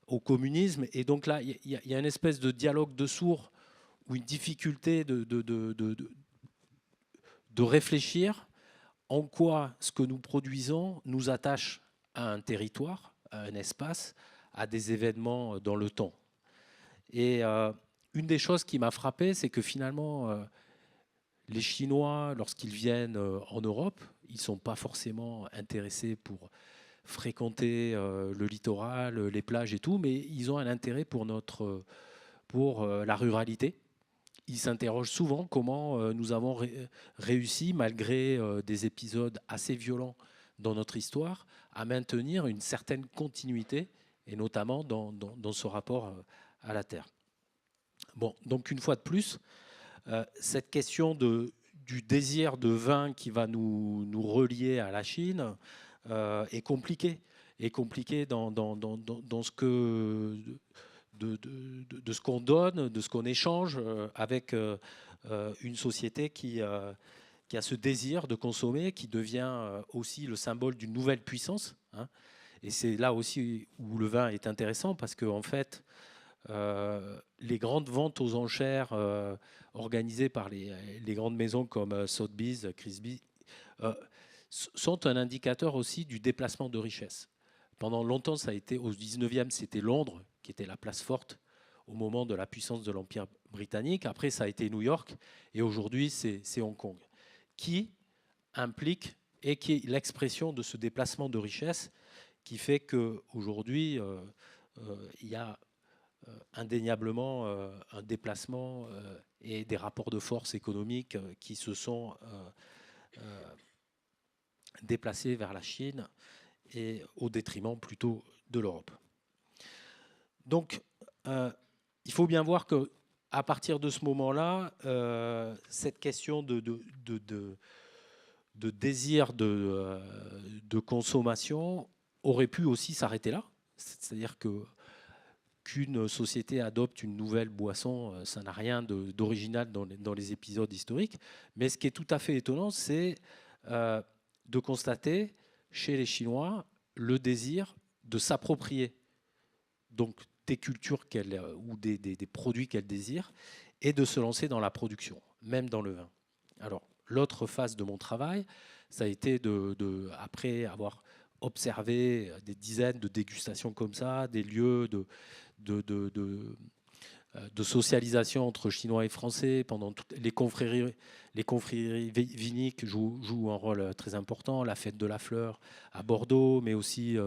au communisme. Et donc là, il y a une espèce de dialogue de sourds ou une difficulté de réfléchir en quoi ce que nous produisons nous attache à un territoire, à un espace, à des événements dans le temps. Et une des choses qui m'a frappé, c'est que finalement, les Chinois, lorsqu'ils viennent en Europe, ils ne sont pas forcément intéressés pour fréquenter le littoral, les plages et tout, mais ils ont un intérêt pour la ruralité. Ils s'interrogent souvent comment nous avons réussi, malgré des épisodes assez violents dans notre histoire, à maintenir une certaine continuité, et notamment dans ce rapport à la terre. Bon, donc une fois de plus, cette question du désir de vin qui va nous relier à la Chine est compliquée. Est compliquée dans ce que de ce qu'on donne, de ce qu'on échange avec une société qui a ce désir de consommer, qui devient aussi le symbole d'une nouvelle puissance. Hein. Et c'est là aussi où le vin est intéressant, parce qu'en fait, les grandes ventes aux enchères organisées par les grandes maisons comme Sotheby's, Christie's, sont un indicateur aussi du déplacement de richesse. Pendant longtemps, ça a été, au 19e, c'était Londres qui était la place forte au moment de la puissance de l'Empire britannique. Après, ça a été New York, et aujourd'hui, c'est Hong Kong, qui implique et qui est l'expression de ce déplacement de richesse qui fait qu'aujourd'hui, il y a indéniablement un déplacement et des rapports de force économiques qui se sont déplacés vers la Chine et au détriment plutôt de l'Europe. Donc, il faut bien voir qu'à partir de ce moment-là, cette question de désir de consommation aurait pu aussi s'arrêter là. C'est-à-dire qu'une société adopte une nouvelle boisson, ça n'a rien d'original dans les épisodes historiques. Mais ce qui est tout à fait étonnant, c'est de constater chez les Chinois le désir de s'approprier donc des cultures ou des produits qu'elles désirent, et de se lancer dans la production, même dans le vin. Alors, l'autre phase de mon travail, ça a été après avoir observé des dizaines de dégustations comme ça, des lieux de socialisation entre Chinois et Français pendant toutes les confréries viniques jouent un rôle très important. La fête de la fleur à Bordeaux, mais aussi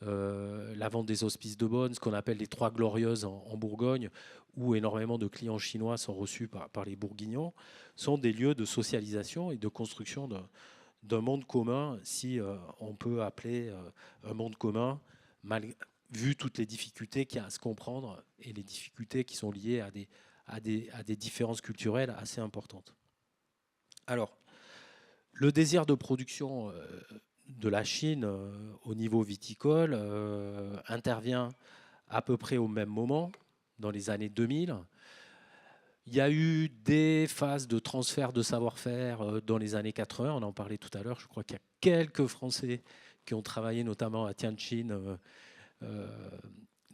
la vente des hospices de Beaune, ce qu'on appelle les Trois Glorieuses en Bourgogne, où énormément de clients chinois sont reçus par les Bourguignons, sont des lieux de socialisation et de construction d'un monde commun, si on peut appeler un monde commun, vu toutes les difficultés qu'il y a à se comprendre et les difficultés qui sont liées à des différences culturelles assez importantes. Alors, le désir de production de la Chine au niveau viticole intervient à peu près au même moment, dans les années 2000. Il y a eu des phases de transfert de savoir-faire dans les années 80, on en parlait tout à l'heure, je crois qu'il y a quelques Français qui ont travaillé notamment à Tianjin,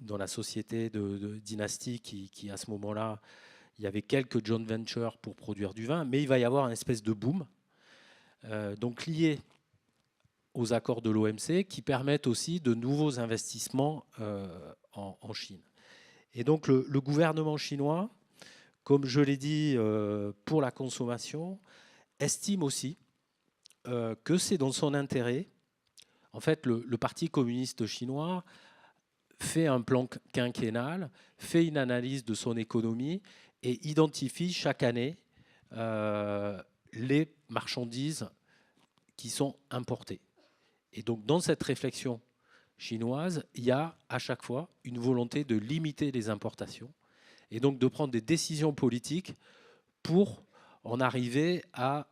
dans la société de Dynastie qui à ce moment-là, il y avait quelques joint ventures pour produire du vin, mais il va y avoir une espèce de boom, donc lié aux accords de l'OMC qui permettent aussi de nouveaux investissements en Chine. Et donc le gouvernement chinois, comme je l'ai dit, pour la consommation, estime aussi que c'est dans son intérêt. En fait, le Parti communiste chinois fait un plan quinquennal, fait une analyse de son économie et identifie chaque année les marchandises qui sont importées. Et donc, dans cette réflexion chinoise, il y a à chaque fois une volonté de limiter les importations et donc de prendre des décisions politiques pour en arriver à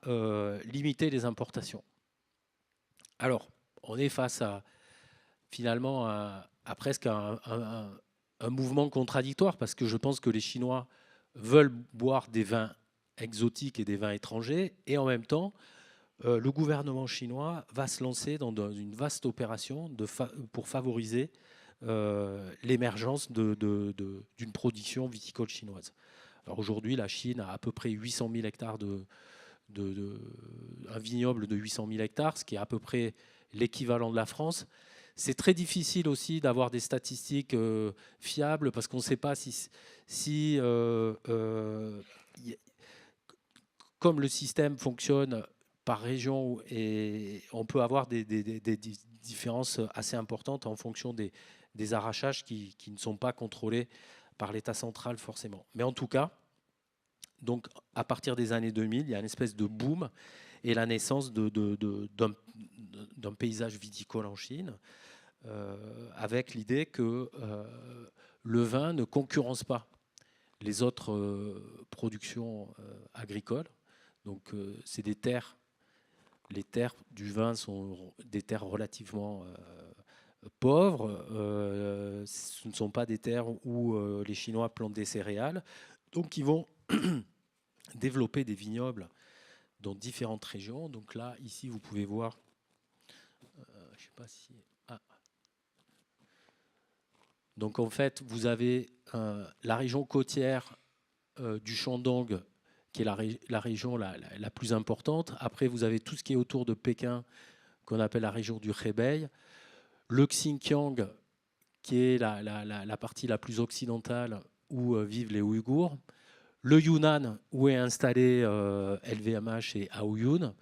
limiter les importations. Alors, on est face à finalement à presque un mouvement contradictoire, parce que je pense que les Chinois veulent boire des vins exotiques et des vins étrangers, et en même temps, le gouvernement chinois va se lancer dans une vaste opération pour favoriser l'émergence d'une production viticole chinoise. Alors aujourd'hui, la Chine a à peu près 800 000 hectares un vignoble de 800 000 hectares, ce qui est à peu près l'équivalent de la France. C'est très difficile aussi d'avoir des statistiques fiables, parce qu'on ne sait pas si comme le système fonctionne par région, et on peut avoir des différences assez importantes en fonction des arrachages qui ne sont pas contrôlés par l'État central forcément. Mais en tout cas, donc à partir des années 2000, il y a une espèce de boom et la naissance d'un paysage viticole en Chine, avec l'idée que le vin ne concurrence pas les autres productions agricoles. Donc c'est des terres. Les terres du vin sont des terres relativement pauvres. Ce ne sont pas des terres où les Chinois plantent des céréales. Donc ils vont développer des vignobles dans différentes régions. Donc là, ici, vous pouvez voir, je ne sais pas si... Ah. Donc en fait, vous avez la région côtière du Shandong, qui est la région la plus importante. Après, vous avez tout ce qui est autour de Pékin, qu'on appelle la région du Hebei. Le Xinjiang, qui est la partie la plus occidentale où vivent les Ouïghours. Le Yunnan, où est installé LVMH et Aoyun.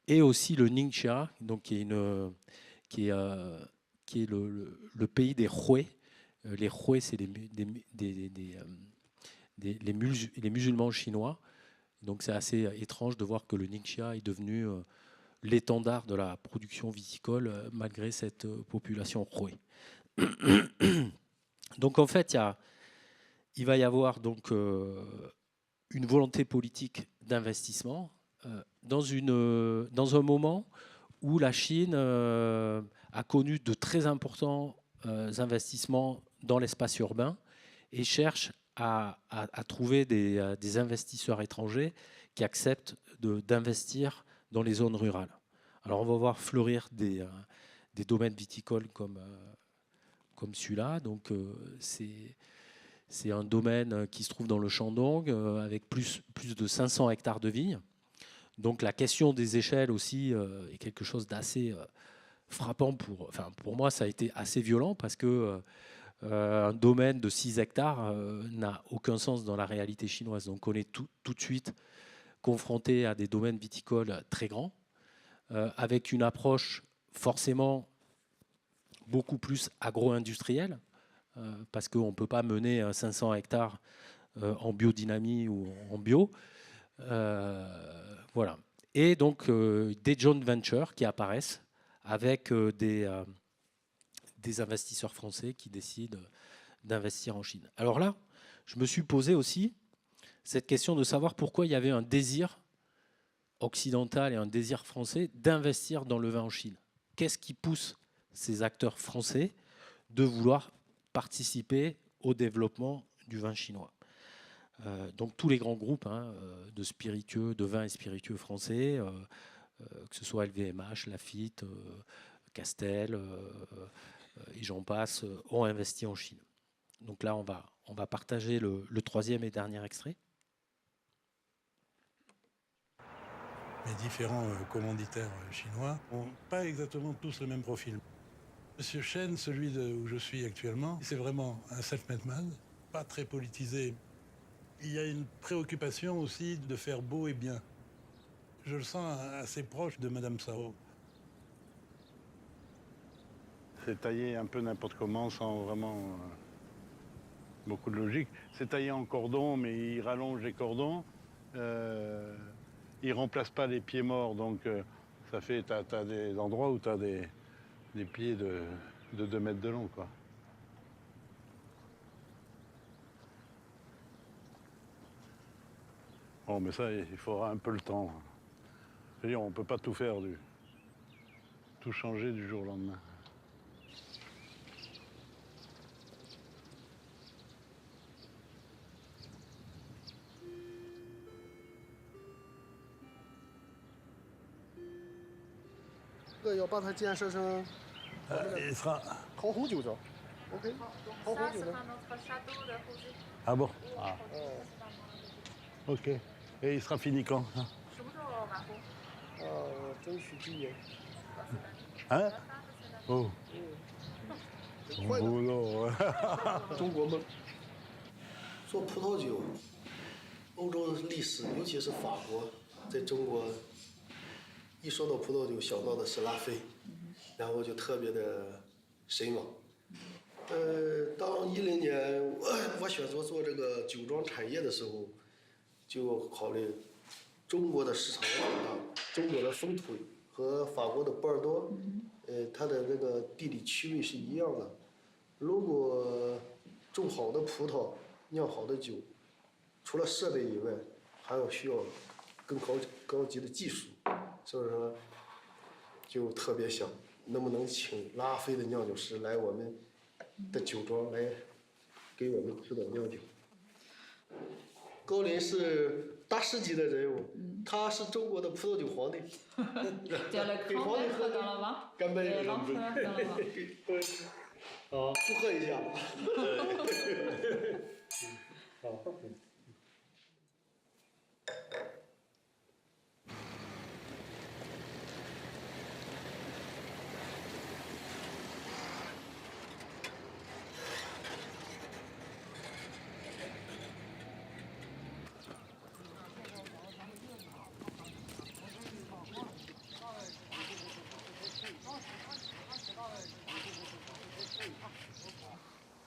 Et aussi le Ningxia, donc qui est le pays des Hui. Les Hui, c'est les musulmans chinois. Donc c'est assez étrange de voir que le Ningxia est devenu l'étendard de la production viticole malgré cette population Hui. Donc en fait, il va y avoir donc une volonté politique d'investissement dans un moment où la Chine a connu de très importants investissements dans l'espace urbain et cherche à trouver des investisseurs étrangers qui acceptent d'investir dans les zones rurales. Alors on va voir fleurir des domaines viticoles comme celui-là. Donc c'est un domaine qui se trouve dans le Shandong avec plus de 500 hectares de vignes. Donc la question des échelles aussi est quelque chose d'assez frappant. Pour moi, ça a été assez violent parce que un domaine de 6 hectares n'a aucun sens dans la réalité chinoise. Donc on est tout de suite confronté à des domaines viticoles très grands, avec une approche forcément beaucoup plus agro-industrielle, parce qu'on ne peut pas mener 500 hectares en biodynamie ou en bio. Voilà. Et donc des joint ventures qui apparaissent avec des investisseurs français qui décident d'investir en Chine. Alors là, je me suis posé aussi cette question de savoir pourquoi il y avait un désir occidental et un désir français d'investir dans le vin en Chine. Qu'est-ce qui pousse ces acteurs français de vouloir participer au développement du vin chinois? Donc tous les grands groupes de spiritueux, de vins et spiritueux français, que ce soit LVMH, Lafite, Castel, et j'en passe, ont investi en Chine. Donc là, on va partager le troisième et dernier extrait. Les différents commanditaires chinois n'ont pas exactement tous le même profil. Monsieur Chen, celui où je suis actuellement, c'est vraiment un self-made man, pas très politisé. Il y a une préoccupation aussi de faire beau et bien. Je le sens assez proche de Madame Sao. C'est taillé un peu n'importe comment, sans vraiment beaucoup de logique. C'est taillé en cordon, mais il rallonge les cordons. Il ne remplace pas les pieds morts, donc ça fait, t'as des endroits où tu as des pieds de 2 mètres de long, quoi. Bon, mais ça, il faudra un peu le temps. C'est-à-dire, on ne peut pas tout faire, tout changer du jour au lendemain. Il sera... OK. Ah bon? Ah. OK. Et il sera fini quand? Hein? Oh. Bon boulot. 中国梦。做葡萄酒，欧洲的历史，尤其是法国，在中国一说到葡萄酒，想到的是拉菲，然后就特别的神往。当10年我选择做这个酒庄产业的时候，就考虑中国的市场也很大，中国的风土和法国的波尔多，它的那个地理区位是一样的。如果种好的葡萄，酿好的酒，除了设备以外，还要需要更高级的技术，所以说就特别想能不能请拉菲的酿酒师来我们的酒庄来给我们指导酿酒。高林是大师级的人物，他是中国的葡萄酒皇帝。给皇帝喝的，干杯！好，祝贺一下。好。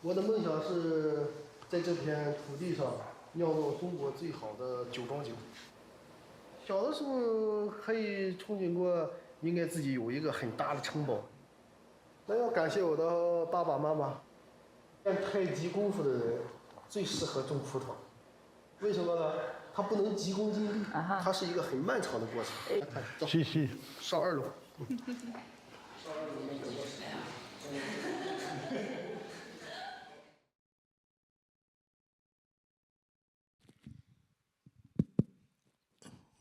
我的梦想是在这片土地上酿造中国最好的酒庄酒。小的时候可以憧憬过，应该自己有一个很大的城堡。那要感谢我的爸爸妈妈。练太极功夫的人最适合种葡萄，为什么呢？他不能急功近利，它是一个很漫长的过程。是是，上2楼。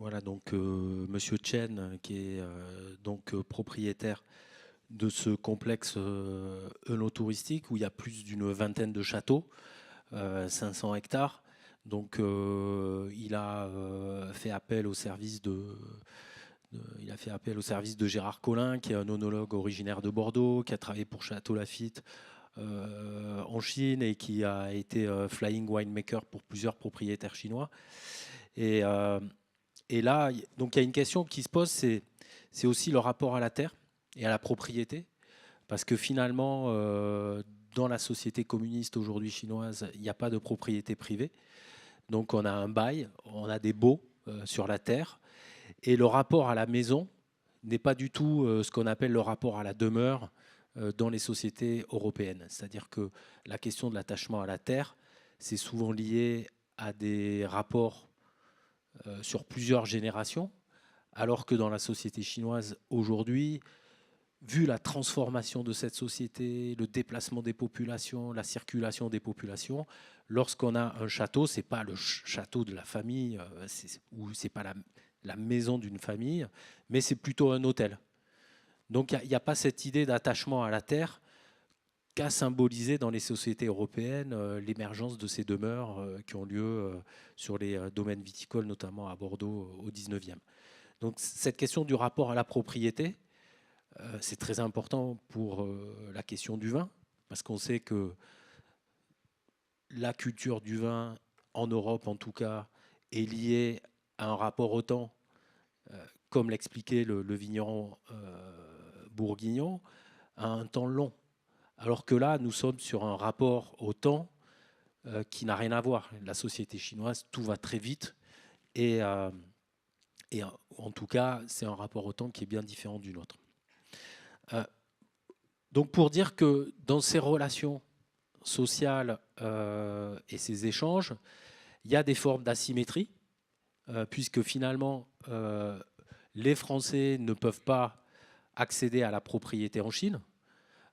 Voilà donc Monsieur Chen qui est donc propriétaire de ce complexe œnotouristique où il y a plus d'une vingtaine de châteaux, 500 hectares. Donc il a fait appel au service de Gérard Collin, qui est un onologue originaire de Bordeaux, qui a travaillé pour Château Lafite en Chine et qui a été flying winemaker pour plusieurs propriétaires chinois. Et là, donc il y a une question qui se pose, c'est aussi le rapport à la terre et à la propriété, parce que finalement, dans la société communiste aujourd'hui chinoise, il n'y a pas de propriété privée. Donc on a un bail, on a des baux sur la terre, et le rapport à la maison n'est pas du tout ce qu'on appelle le rapport à la demeure dans les sociétés européennes. C'est-à-dire que la question de l'attachement à la terre, c'est souvent lié à des rapports sur plusieurs générations, alors que dans la société chinoise aujourd'hui, vu la transformation de cette société, le déplacement des populations, la circulation des populations, lorsqu'on a un château, ce n'est pas le château de la famille, ou ce n'est pas la maison d'une famille, mais c'est plutôt un hôtel. Donc il n'y a pas cette idée d'attachement à la terre qu'a symbolisé dans les sociétés européennes l'émergence de ces demeures qui ont lieu sur les domaines viticoles, notamment à Bordeaux au 19e. Donc cette question du rapport à la propriété, c'est très important pour la question du vin, parce qu'on sait que la culture du vin, en Europe en tout cas, est liée à un rapport au temps, comme l'expliquait le vigneron bourguignon, à un temps long. Alors que là, nous sommes sur un rapport au temps qui n'a rien à voir. La société chinoise, tout va très vite, et en tout cas, c'est un rapport au temps qui est bien différent du nôtre. Donc pour dire que dans ces relations sociales et ces échanges, il y a des formes d'asymétrie, puisque finalement, les Français ne peuvent pas accéder à la propriété en Chine.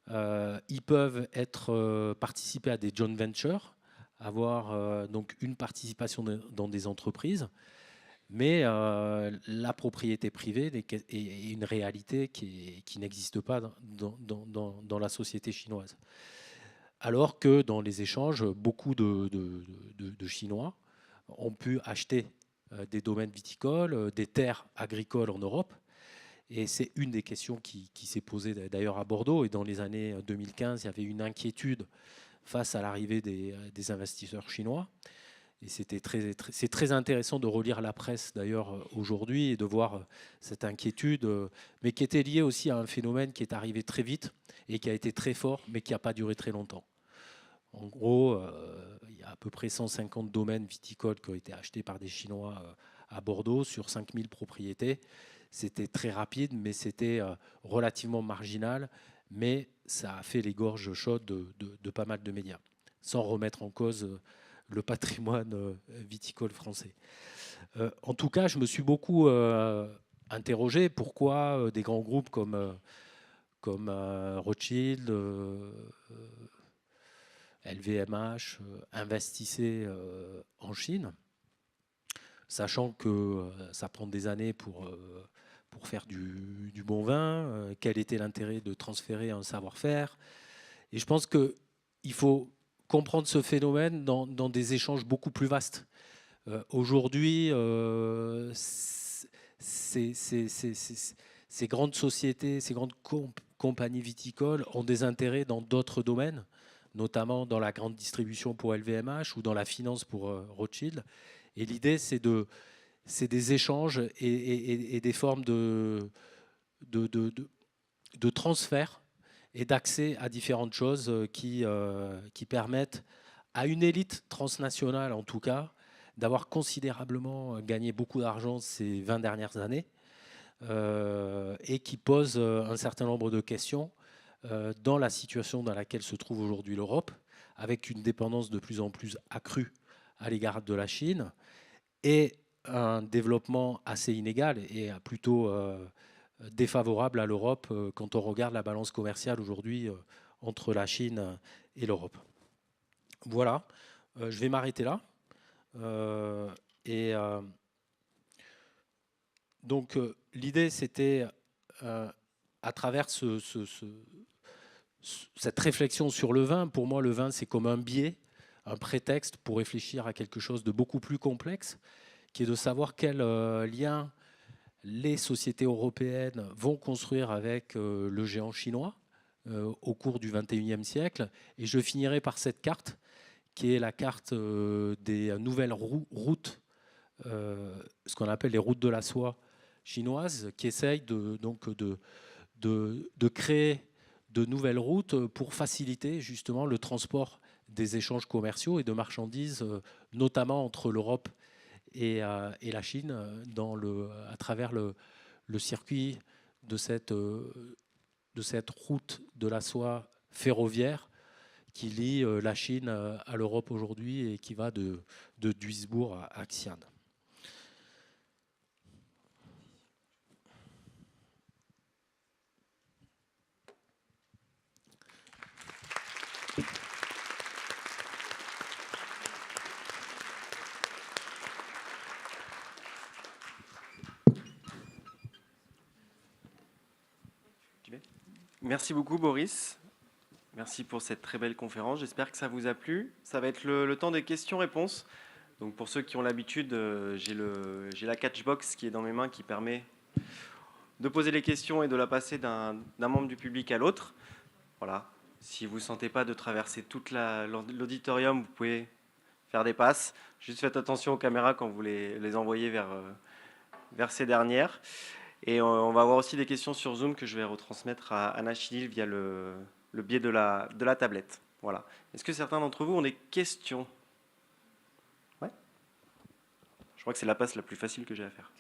Ils peuvent participer à des joint ventures, avoir donc une participation dans des entreprises, mais la propriété privée est une réalité qui n'existe pas dans la société chinoise. Alors que dans les échanges, beaucoup de Chinois ont pu acheter des domaines viticoles, des terres agricoles en Europe. Et c'est une des questions qui s'est posée d'ailleurs à Bordeaux. Et dans les années 2015, il y avait une inquiétude face à l'arrivée des investisseurs chinois. Et c'est très intéressant de relire la presse d'ailleurs aujourd'hui et de voir cette inquiétude, mais qui était liée aussi à un phénomène qui est arrivé très vite et qui a été très fort, mais qui n'a pas duré très longtemps. En gros, il y a à peu près 150 domaines viticoles qui ont été achetés par des Chinois à Bordeaux sur 5000 propriétés. C'était très rapide, mais c'était relativement marginal, mais ça a fait les gorges chaudes de pas mal de médias, sans remettre en cause le patrimoine viticole français. En tout cas, je me suis beaucoup interrogé pourquoi des grands groupes comme Rothschild, LVMH investissaient en Chine, sachant que ça prend des années pour faire du bon vin, quel était l'intérêt de transférer un savoir-faire. Et je pense qu'il faut comprendre ce phénomène dans des échanges beaucoup plus vastes. Aujourd'hui, ces grandes sociétés, ces grandes compagnies viticoles ont des intérêts dans d'autres domaines, notamment dans la grande distribution pour LVMH ou dans la finance pour Rothschild. Et l'idée, c'est des échanges et des formes de transfert et d'accès à différentes choses qui permettent à une élite transnationale, en tout cas, d'avoir considérablement gagné beaucoup d'argent ces 20 dernières années et qui posent un certain nombre de questions dans la situation dans laquelle se trouve aujourd'hui l'Europe, avec une dépendance de plus en plus accrue à l'égard de la Chine et un développement assez inégal et plutôt défavorable à l'Europe quand on regarde la balance commerciale aujourd'hui entre la Chine et l'Europe. Voilà, je vais m'arrêter là. Donc l'idée, c'était à travers cette réflexion sur le vin, pour moi le vin c'est comme un biais un prétexte pour réfléchir à quelque chose de beaucoup plus complexe, qui est de savoir quel lien les sociétés européennes vont construire avec le géant chinois au cours du XXIe siècle. Et je finirai par cette carte, qui est la carte des nouvelles routes, ce qu'on appelle les routes de la soie chinoises, qui essayent de créer de nouvelles routes pour faciliter justement le transport des échanges commerciaux et de marchandises, notamment entre l'Europe et la Chine, à travers le circuit de cette route de la soie ferroviaire qui lie la Chine à l'Europe aujourd'hui et qui va de Duisbourg à Xi'an. Merci beaucoup Boris. Merci pour cette très belle conférence. J'espère que ça vous a plu. Ça va être le temps des questions-réponses. Donc pour ceux qui ont l'habitude, j'ai la catchbox qui est dans mes mains qui permet de poser les questions et de la passer d'un membre du public à l'autre. Voilà. Si vous ne sentez pas de traverser toute l'auditorium, vous pouvez faire des passes. Juste faites attention aux caméras quand vous les envoyez vers ces dernières. Et on va avoir aussi des questions sur Zoom que je vais retransmettre à Anna Chinil via le biais de la tablette. Voilà. Est-ce que certains d'entre vous ont des questions? Ouais. Je crois que c'est la passe la plus facile que j'ai à faire.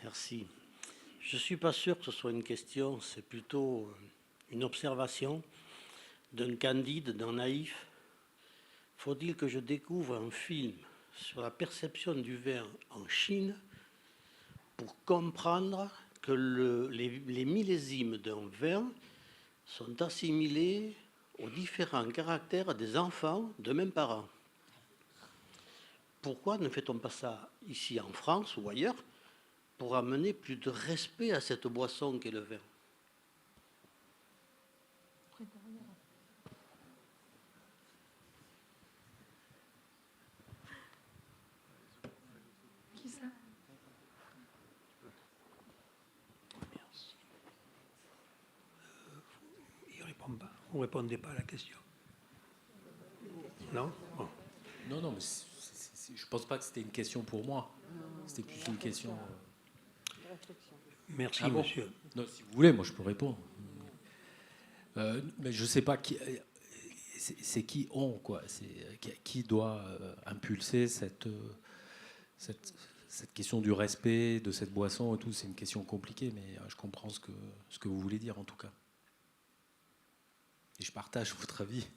Merci. Je ne suis pas sûr que ce soit une question, c'est plutôt une observation d'un candide, d'un naïf. Faut-il que je découvre un film sur la perception du vin en Chine pour comprendre que les millésimes d'un vin sont assimilés aux différents caractères des enfants de même parent. Pourquoi ne fait-on pas ça ici en France ou ailleurs pour amener plus de respect à cette boisson qu'est le vin? Qui ça? Vous ne répondez pas à la question. Non bon. Non, mais je ne pense pas que c'était une question pour moi. C'était plus une question... Merci, monsieur. Non, si vous voulez, moi je peux répondre. Mais je ne sais pas qui... C'est qui on, quoi. C'est qui doit impulser cette question du respect de cette boisson et tout. C'est une question compliquée, mais je comprends ce que vous voulez dire en tout cas. Et je partage votre avis.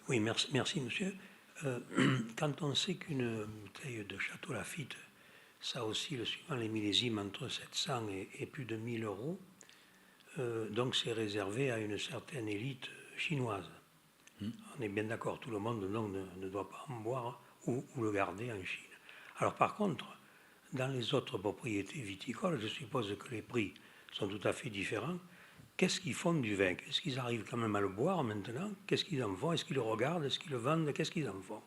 Oui, merci monsieur. Quand on sait qu'une bouteille de Château Lafite, ça oscille suivant les millésimes entre 700 et plus de 1000 euros, donc c'est réservé à une certaine élite chinoise. On est bien d'accord, tout le monde donc, ne doit pas en boire ou le garder en Chine. Alors par contre, dans les autres propriétés viticoles, je suppose que les prix sont tout à fait différents. Qu'est-ce qu'ils font du vin? Est-ce qu'ils arrivent quand même à le boire maintenant? Qu'est-ce qu'ils en font? Est-ce qu'ils le regardent? Est-ce qu'ils le vendent? Qu'est-ce qu'ils en font?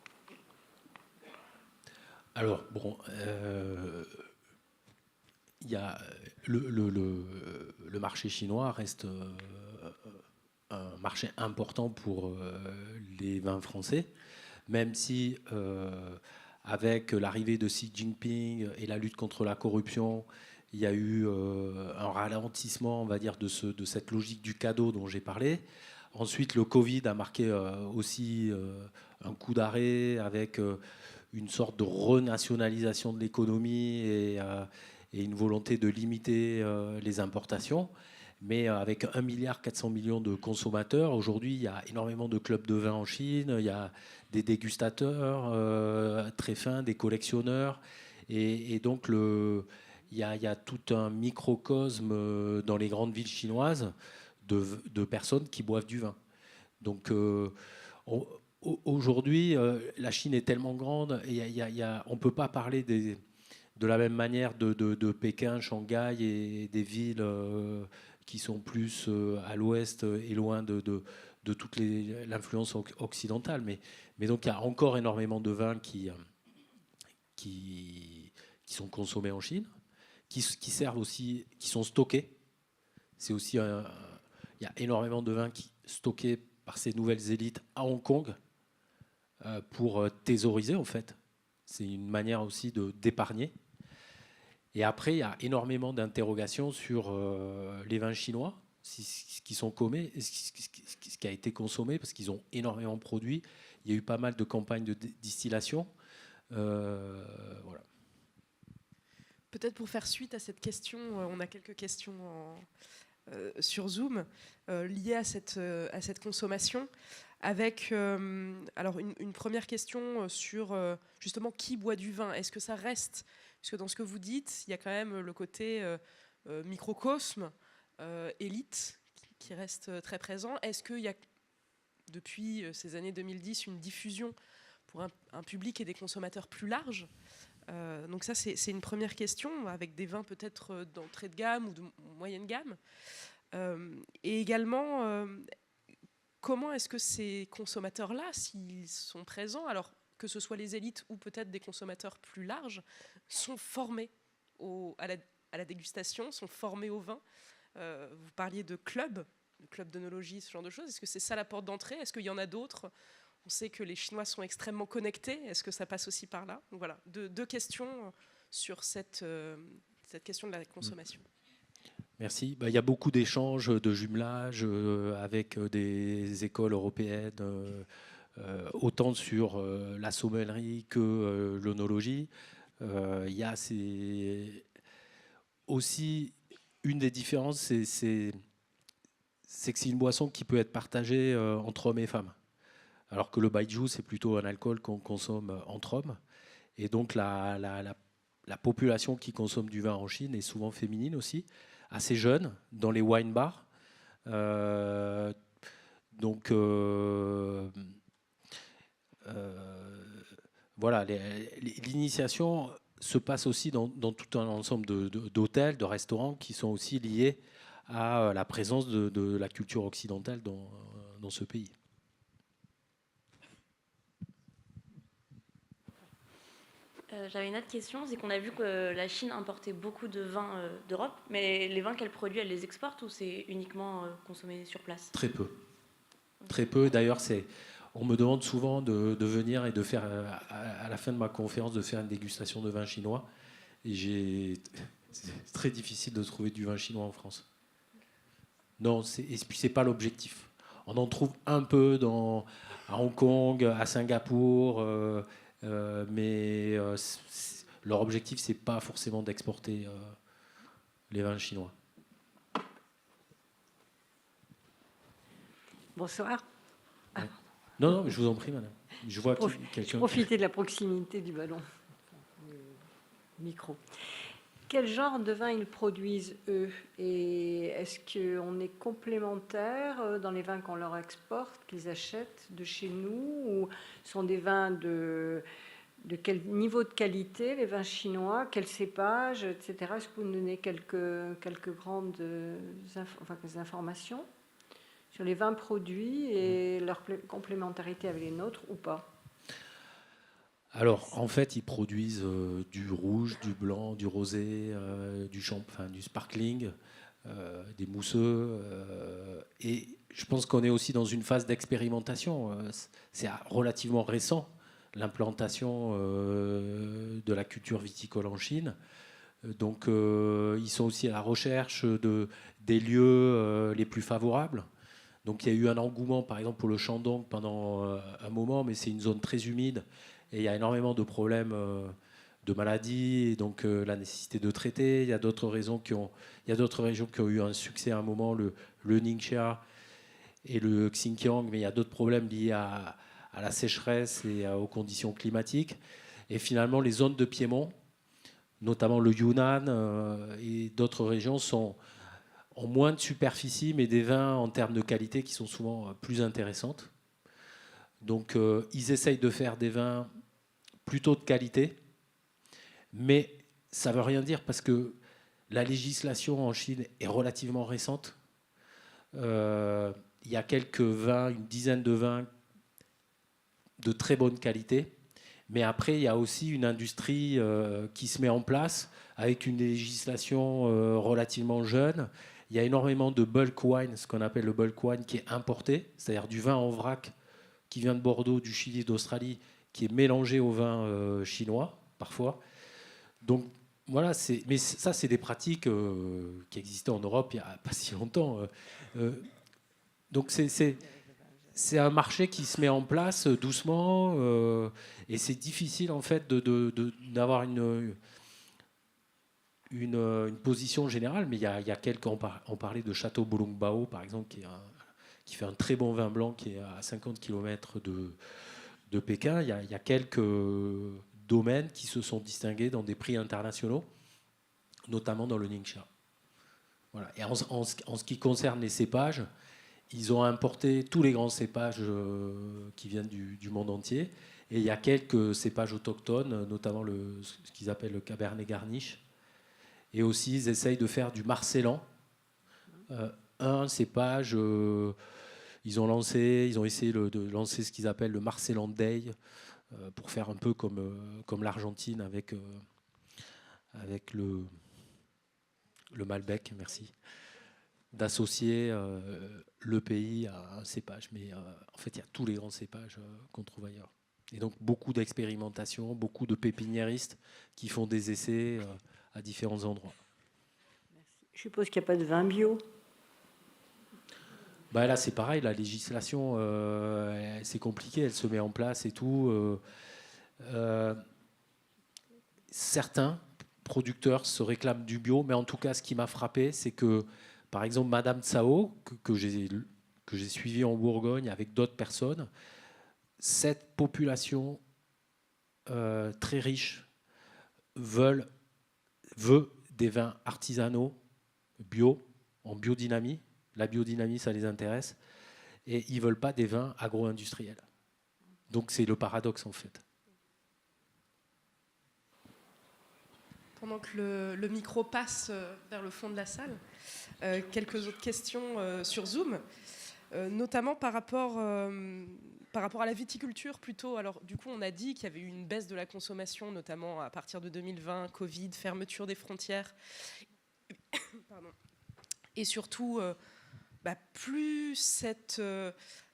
Alors, bon, y a le marché chinois reste un marché important pour les vins français, même si avec l'arrivée de Xi Jinping et la lutte contre la corruption, il y a eu un ralentissement, on va dire, de cette logique du cadeau dont j'ai parlé. Ensuite, le Covid a marqué aussi un coup d'arrêt avec une sorte de renationalisation de l'économie et une volonté de limiter les importations. Mais avec 1,4 milliard de consommateurs, aujourd'hui, il y a énormément de clubs de vin en Chine, il y a des dégustateurs très fins, des collectionneurs. Et donc, il y a tout un microcosme dans les grandes villes chinoises de personnes qui boivent du vin. Donc aujourd'hui, la Chine est tellement grande, on ne peut pas parler de la même manière de Pékin, Shanghai et des villes qui sont plus à l'ouest et loin de de toute l'influence occidentale. Mais donc il y a encore énormément de vins qui sont consommés en Chine, qui servent aussi, qui sont stockés. C'est aussi il y a énormément de vins stockés par ces nouvelles élites à Hong Kong pour thésauriser en fait. C'est une manière aussi d'épargner. Et après, il y a énormément d'interrogations sur les vins chinois, ce qui a été consommé, parce qu'ils ont énormément produit. Il y a eu pas mal de campagnes de distillation. Voilà. Peut-être pour faire suite à cette question, on a quelques questions sur Zoom liées à cette consommation. Avec alors une première question sur justement qui boit du vin. Est-ce que ça reste, parce que dans ce que vous dites, il y a quand même le côté microcosme, élite, qui reste très présent. Est-ce qu'il y a depuis ces années 2010 une diffusion pour un public et des consommateurs plus larges? Donc ça, c'est une première question, avec des vins peut-être d'entrée de gamme ou de moyenne gamme. Et également, comment est-ce que ces consommateurs-là, s'ils sont présents, alors que ce soit les élites ou peut-être des consommateurs plus larges, sont formés à la dégustation, sont formés au vin? Vous parliez de clubs d'œnologie, ce genre de choses. Est-ce que c'est ça la porte d'entrée? Est-ce qu'il y en a d'autres? On sait que les Chinois sont extrêmement connectés. Est-ce que ça passe aussi par là? Donc voilà, deux questions sur cette question de la consommation. Merci. Il y a beaucoup d'échanges, de jumelage avec des écoles européennes, autant sur la sommellerie que l'œnologie. Il y a aussi une des différences, c'est que c'est une boisson qui peut être partagée entre hommes et femmes. Alors que le baijiu, c'est plutôt un alcool qu'on consomme entre hommes. Et donc la population qui consomme du vin en Chine est souvent féminine aussi, assez jeune, dans les wine bars. Voilà, l'initiation se passe aussi dans tout un ensemble d'hôtels, de restaurants qui sont aussi liés à la présence de la culture occidentale dans ce pays. J'avais une autre question, c'est qu'on a vu que la Chine importait beaucoup de vins d'Europe, mais les vins qu'elle produit, elle les exporte ou c'est uniquement consommé sur place? Très peu. Très peu. D'ailleurs, on me demande souvent de venir et de faire, à la fin de ma conférence, de faire une dégustation de vin chinois. Et c'est très difficile de trouver du vin chinois en France. Non, et puis c'est pas l'objectif. On en trouve un peu à Hong Kong, à Singapour, mais leur objectif, c'est pas forcément d'exporter les vins chinois. Bonsoir. Ouais. Non, je vous en prie, madame. Je vois quelqu'un. Profitez de la proximité du ballon, du micro. Quel genre de vin ils produisent, eux? Et est-ce qu'on est complémentaires dans les vins qu'on leur exporte, qu'ils achètent de chez nous? Ou sont des vins de quel niveau de qualité, les vins chinois? Quel cépage, etc. Est-ce que vous nous donnez quelques grandes informations sur les vins produits et leur complémentarité avec les nôtres ou pas? Alors, en fait, ils produisent du rouge, du blanc, du rosé, du sparkling, des mousseux. Et je pense qu'on est aussi dans une phase d'expérimentation. C'est relativement récent, l'implantation de la culture viticole en Chine. Donc, ils sont aussi à la recherche des lieux les plus favorables. Donc, il y a eu un engouement, par exemple, pour le Shandong pendant un moment, mais c'est une zone très humide. Et il y a énormément de problèmes de maladies, et donc la nécessité de traiter. Il y a d'autres régions qui ont eu un succès à un moment, le Ningxia et le Xinjiang, mais il y a d'autres problèmes liés à la sécheresse et aux conditions climatiques. Et finalement, les zones de Piémont, notamment le Yunnan et d'autres régions, ont moins de superficie, mais des vins en termes de qualité qui sont souvent plus intéressantes. Donc, ils essayent de faire des vins plutôt de qualité, mais ça ne veut rien dire parce que la législation en Chine est relativement récente. il y a quelques vins, une dizaine de vins de très bonne qualité. Mais après, il y a aussi une industrie qui se met en place avec une législation relativement jeune. Il y a énormément de bulk wine, ce qu'on appelle le bulk wine, qui est importé, c'est-à-dire du vin en vrac qui vient de Bordeaux, du Chili, d'Australie, qui est mélangé au vin chinois, parfois. Donc, voilà, mais ça, c'est des pratiques qui existaient en Europe il n'y a pas si longtemps. Donc, c'est un marché qui se met en place doucement et c'est difficile, en fait, d'avoir une position générale. Mais il y a quelques... On parlait de Château Bolongbao, par exemple, qui fait un très bon vin blanc qui est à 50 km de Pékin. Il y a quelques domaines qui se sont distingués dans des prix internationaux, notamment dans le Ningxia. Voilà. Et en ce qui concerne les cépages, ils ont importé tous les grands cépages qui viennent du monde entier. Et il y a quelques cépages autochtones, notamment ce qu'ils appellent le Cabernet Garniche. Et aussi, ils essayent de faire du Marcellan. Un cépage, ils ont essayé de lancer ce qu'ils appellent le Marcellan Day, pour faire un peu comme l'Argentine avec le Malbec, merci, d'associer le pays à un cépage. Mais en fait, il y a tous les grands cépages qu'on trouve ailleurs. Et donc, beaucoup d'expérimentation, beaucoup de pépiniéristes qui font des essais à différents endroits. Je suppose qu'il n'y a pas de vin bio. Bah là, c'est pareil, la législation, c'est compliqué, elle se met en place et tout. Certains producteurs se réclament du bio, mais en tout cas, ce qui m'a frappé, c'est que, par exemple, Madame Tsao, que j'ai suivie en Bourgogne avec d'autres personnes, cette population très riche veut des vins artisanaux, bio, en biodynamie. La biodynamie, ça les intéresse. Et ils ne veulent pas des vins agro-industriels. Donc c'est le paradoxe, en fait. Pendant que le micro passe vers le fond de la salle, quelques autres questions sur Zoom, notamment par rapport à la viticulture plutôt. Alors du coup, on a dit qu'il y avait eu une baisse de la consommation, notamment à partir de 2020, Covid, fermeture des frontières. Pardon. Et surtout, plus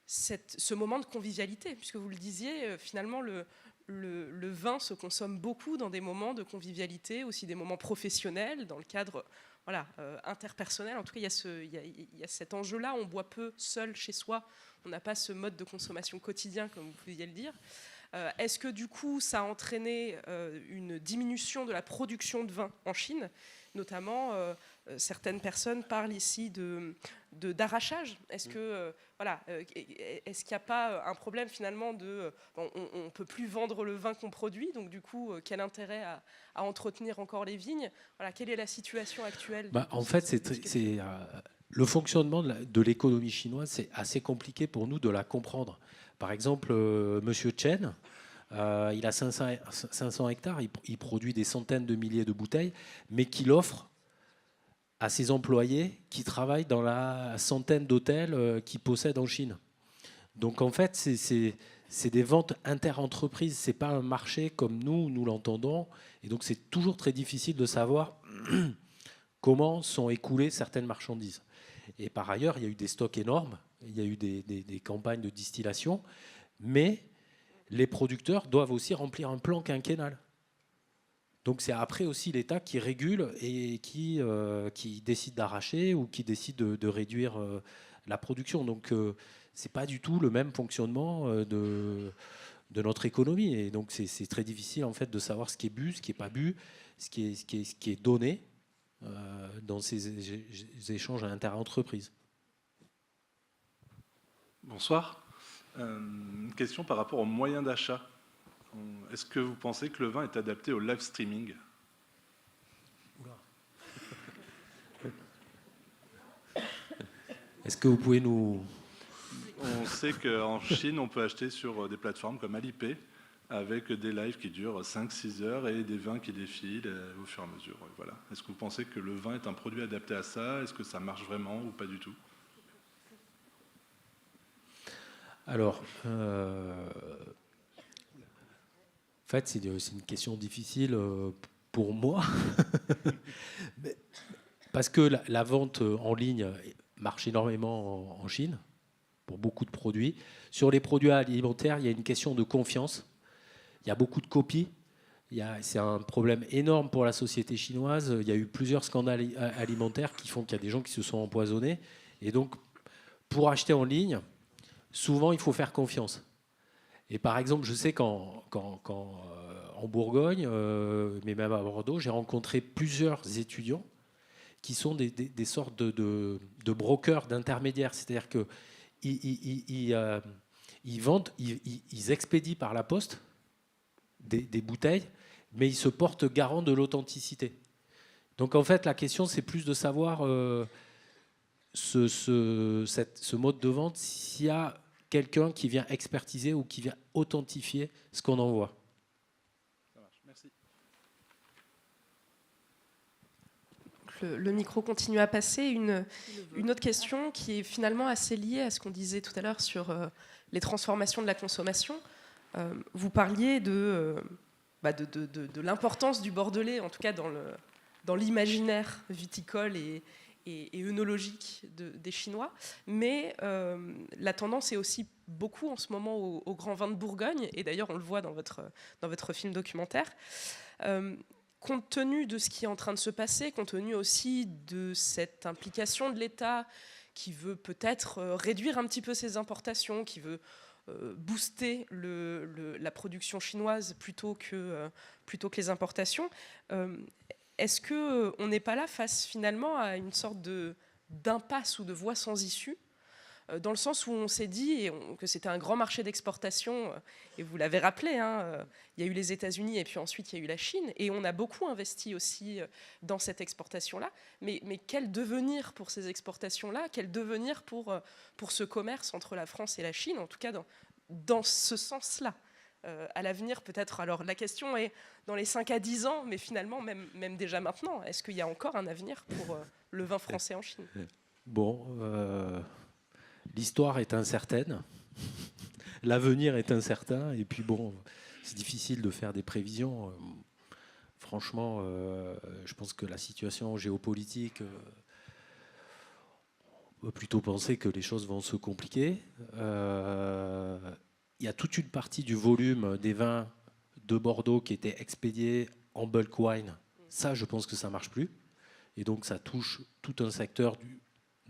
ce moment de convivialité, puisque vous le disiez, finalement, le vin se consomme beaucoup dans des moments de convivialité, aussi des moments professionnels, dans le cadre interpersonnel. En tout cas, il y a cet enjeu-là. On boit peu seul chez soi. On n'a pas ce mode de consommation quotidien, comme vous pouviez le dire. Est-ce que du coup, ça a entraîné une diminution de la production de vin en Chine ? Notamment, certaines personnes parlent ici d'arrachage. Est-ce que est-ce qu'il n'y a pas un problème finalement on ne peut plus vendre le vin qu'on produit, donc du coup, quel intérêt à entretenir encore les vignes ? Voilà, quelle est la situation actuelle ? En fait, le fonctionnement de l'économie chinoise, c'est assez compliqué pour nous de la comprendre. Par exemple, Monsieur Chen, il a 500 hectares, il produit des centaines de milliers de bouteilles, mais qu'il offre à ses employés qui travaillent dans la centaine d'hôtels qu'il possède en Chine. Donc en fait, c'est des ventes inter-entreprises, c'est pas un marché comme nous l'entendons, et donc c'est toujours très difficile de savoir comment sont écoulées certaines marchandises. Et par ailleurs, il y a eu des stocks énormes, il y a eu des campagnes de distillation, mais les producteurs doivent aussi remplir un plan quinquennal. Donc c'est après aussi l'État qui régule et qui décide d'arracher ou qui décide de réduire la production. Donc c'est pas du tout le même fonctionnement de notre économie. Et donc c'est très difficile en fait de savoir ce qui est bu, ce qui n'est pas bu, ce qui est donné dans ces échanges inter-entreprises. Bonsoir. Une question par rapport aux moyens d'achat. Est-ce que vous pensez que le vin est adapté au live streaming ? Est-ce que vous pouvez nous... On sait qu'en Chine, on peut acheter sur des plateformes comme Alipay avec des lives qui durent 5-6 heures et des vins qui défilent au fur et à mesure. Voilà. Est-ce que vous pensez que le vin est un produit adapté à ça ? Est-ce que ça marche vraiment ou pas du tout ? Alors, en fait, c'est une question difficile pour moi, parce que la vente en ligne marche énormément en Chine, pour beaucoup de produits. Sur les produits alimentaires, il y a une question de confiance. Il y a beaucoup de copies. C'est un problème énorme pour la société chinoise. Il y a eu plusieurs scandales alimentaires qui font qu'il y a des gens qui se sont empoisonnés. Et donc, pour acheter en ligne, souvent, il faut faire confiance. Et par exemple, je sais qu'en Bourgogne, mais même à Bordeaux, j'ai rencontré plusieurs étudiants qui sont des sortes de brokers, d'intermédiaires. C'est-à-dire qu'ils vendent, ils expédient par la poste des bouteilles, mais ils se portent garant de l'authenticité. Donc en fait, la question, c'est plus de savoir ce mode de vente, s'il y a quelqu'un qui vient expertiser ou qui vient authentifier ce qu'on envoie. Ça marche, merci. Le micro continue à passer. Une autre question qui est finalement assez liée à ce qu'on disait tout à l'heure sur les transformations de la consommation. Vous parliez de l'importance du bordelais, en tout cas dans l'imaginaire viticole et œnologique des Chinois, mais la tendance est aussi beaucoup en ce moment au grand vin de Bourgogne, et d'ailleurs on le voit dans votre film documentaire. Compte tenu de ce qui est en train de se passer, compte tenu aussi de cette implication de l'État qui veut peut-être réduire un petit peu ses importations, qui veut booster la production chinoise plutôt que les importations, est-ce qu'on n'est pas là face finalement à une sorte d'impasse ou de voie sans issue, dans le sens où on s'est dit que c'était un grand marché d'exportation, et vous l'avez rappelé, il y a eu les États-Unis et puis ensuite il y a eu la Chine, et on a beaucoup investi aussi dans cette exportation-là, mais quel devenir pour ces exportations-là, quel devenir pour ce commerce entre la France et la Chine, en tout cas dans ce sens-là à l'avenir peut-être. Alors la question est dans les 5 à 10 ans, mais finalement même déjà maintenant, est-ce qu'il y a encore un avenir pour le vin français en Chine? Bon, l'histoire est incertaine, l'avenir est incertain, et puis bon, c'est difficile de faire des prévisions. Franchement, je pense que la situation géopolitique, on peut plutôt penser que les choses vont se compliquer. Il y a toute une partie du volume des vins de Bordeaux qui était expédié en bulk wine. Ça, je pense que ça ne marche plus. Et donc, ça touche tout un secteur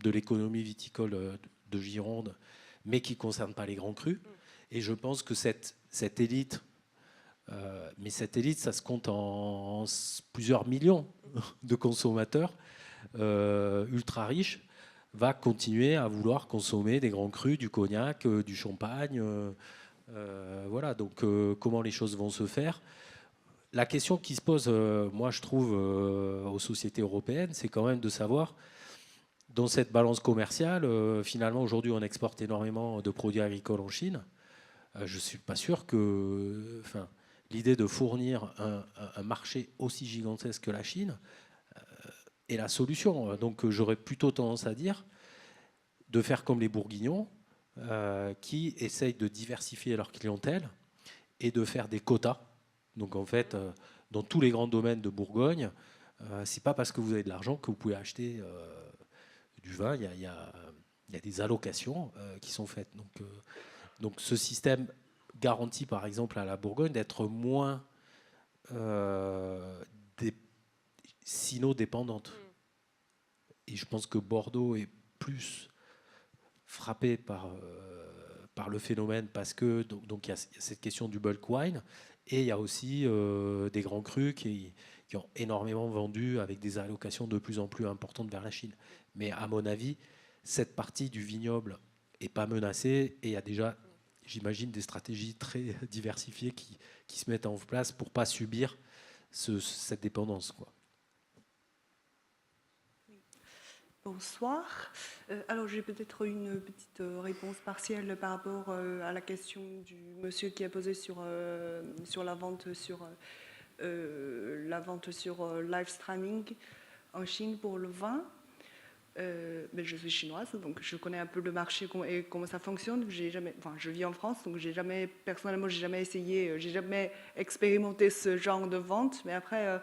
de l'économie viticole de Gironde, mais qui ne concerne pas les grands crus. Et je pense que cette élite, mais cette élite, ça se compte en plusieurs millions de consommateurs ultra riches, va continuer à vouloir consommer des grands crus, du cognac, du champagne. Voilà, donc comment les choses vont se faire. La question qui se pose, moi je trouve, aux sociétés européennes, c'est quand même de savoir, dans cette balance commerciale, finalement aujourd'hui on exporte énormément de produits agricoles en Chine. Je ne suis pas sûr que l'idée de fournir un marché aussi gigantesque que la Chine est la solution. Donc j'aurais plutôt tendance à dire de faire comme les Bourguignons, qui essayent de diversifier leur clientèle et de faire des quotas. Donc en fait, dans tous les grands domaines de Bourgogne, c'est pas parce que vous avez de l'argent que vous pouvez acheter du vin. Il y a des allocations qui sont faites. Donc ce système garantit par exemple à la Bourgogne d'être moins sino-dépendante. Et je pense que Bordeaux est plus frappé par le phénomène parce que donc il y a cette question du bulk wine et il y a aussi des grands crus qui ont énormément vendu avec des allocations de plus en plus importantes vers la Chine. Mais à mon avis, cette partie du vignoble n'est pas menacée et il y a déjà, j'imagine, des stratégies très diversifiées qui se mettent en place pour ne pas subir cette dépendance, quoi. Bonsoir. Alors j'ai peut-être une petite réponse partielle par rapport à la question du monsieur qui a posé sur la vente sur live streaming en Chine pour le vin. Mais je suis chinoise, donc je connais un peu le marché et comment ça fonctionne. Je vis en France, donc personnellement, j'ai jamais essayé, j'ai jamais expérimenté ce genre de vente. Mais après,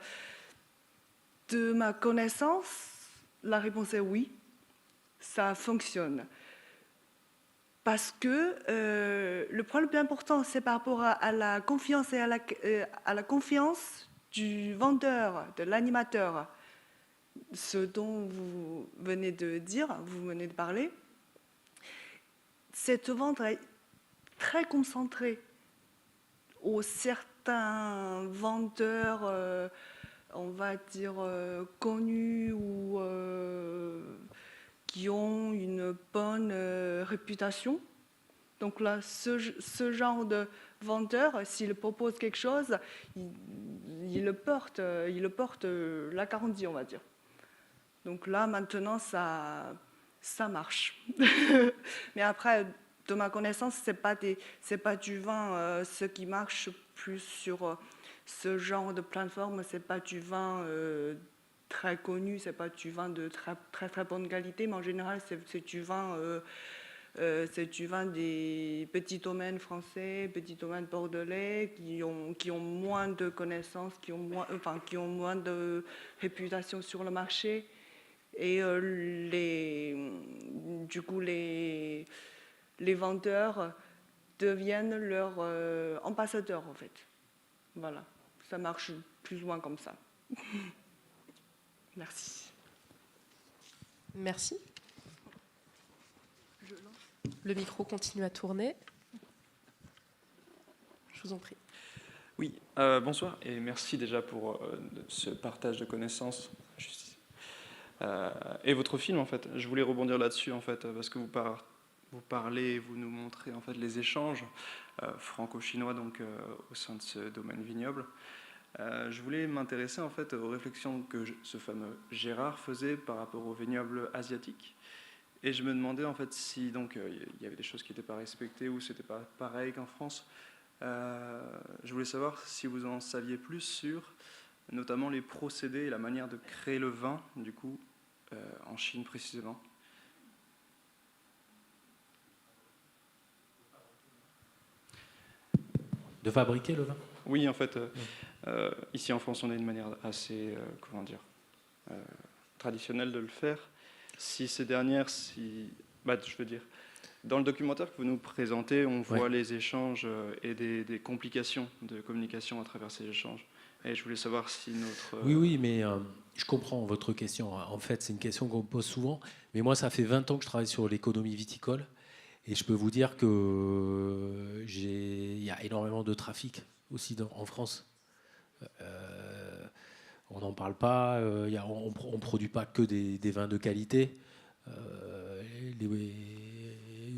de ma connaissance, la réponse est oui, ça fonctionne. Parce que le point le plus important, c'est par rapport à la confiance et à la confiance du vendeur, de l'animateur. Ce dont vous venez de dire, vous venez de parler, cette vente est très concentrée aux certains vendeurs, on va dire, connus ou qui ont une bonne réputation. Donc là, ce genre de vendeur, s'il propose quelque chose, il le porte la garantie, on va dire. Donc là, maintenant, ça marche. Mais après, de ma connaissance, c'est pas du vin. Ce qui marche plus sur ce genre de plateforme, c'est pas du vin très connu, c'est pas du vin de très très très bonne qualité, mais en général, c'est du vin des petits domaines français, petits domaines bordelais, qui ont moins de connaissances, qui ont moins de réputation sur le marché. Et du coup, les vendeurs deviennent leurs ambassadeurs, en fait. Voilà, ça marche plus ou moins comme ça. Merci. Merci. Le micro continue à tourner. Je vous en prie. Oui, bonsoir et merci déjà pour ce partage de connaissances. Et votre film, en fait, je voulais rebondir là-dessus, en fait, parce que vous parlez, vous nous montrez en fait les échanges franco-chinois donc au sein de ce domaine vignoble. Je voulais m'intéresser en fait aux réflexions que ce fameux Gérard faisait par rapport aux vignobles asiatiques. Et je me demandais en fait si donc il y avait des choses qui n'étaient pas respectées ou c'était pas pareil qu'en France. Je voulais savoir si vous en saviez plus sur notamment les procédés et la manière de créer le vin, du coup, en Chine précisément. De fabriquer le vin ? Oui, en fait, ici en France, on a une manière assez, traditionnelle de le faire. Si ces dernières, je veux dire, dans le documentaire que vous nous présentez, on voit les échanges et des complications de communication à travers ces échanges. Et je voulais savoir si notre... Oui, mais je comprends votre question. En fait, c'est une question qu'on me pose souvent. Mais moi, ça fait 20 ans que je travaille sur l'économie viticole. Et je peux vous dire qu'il y a énormément de trafic aussi en France. On n'en parle pas. On ne produit pas que des vins de qualité.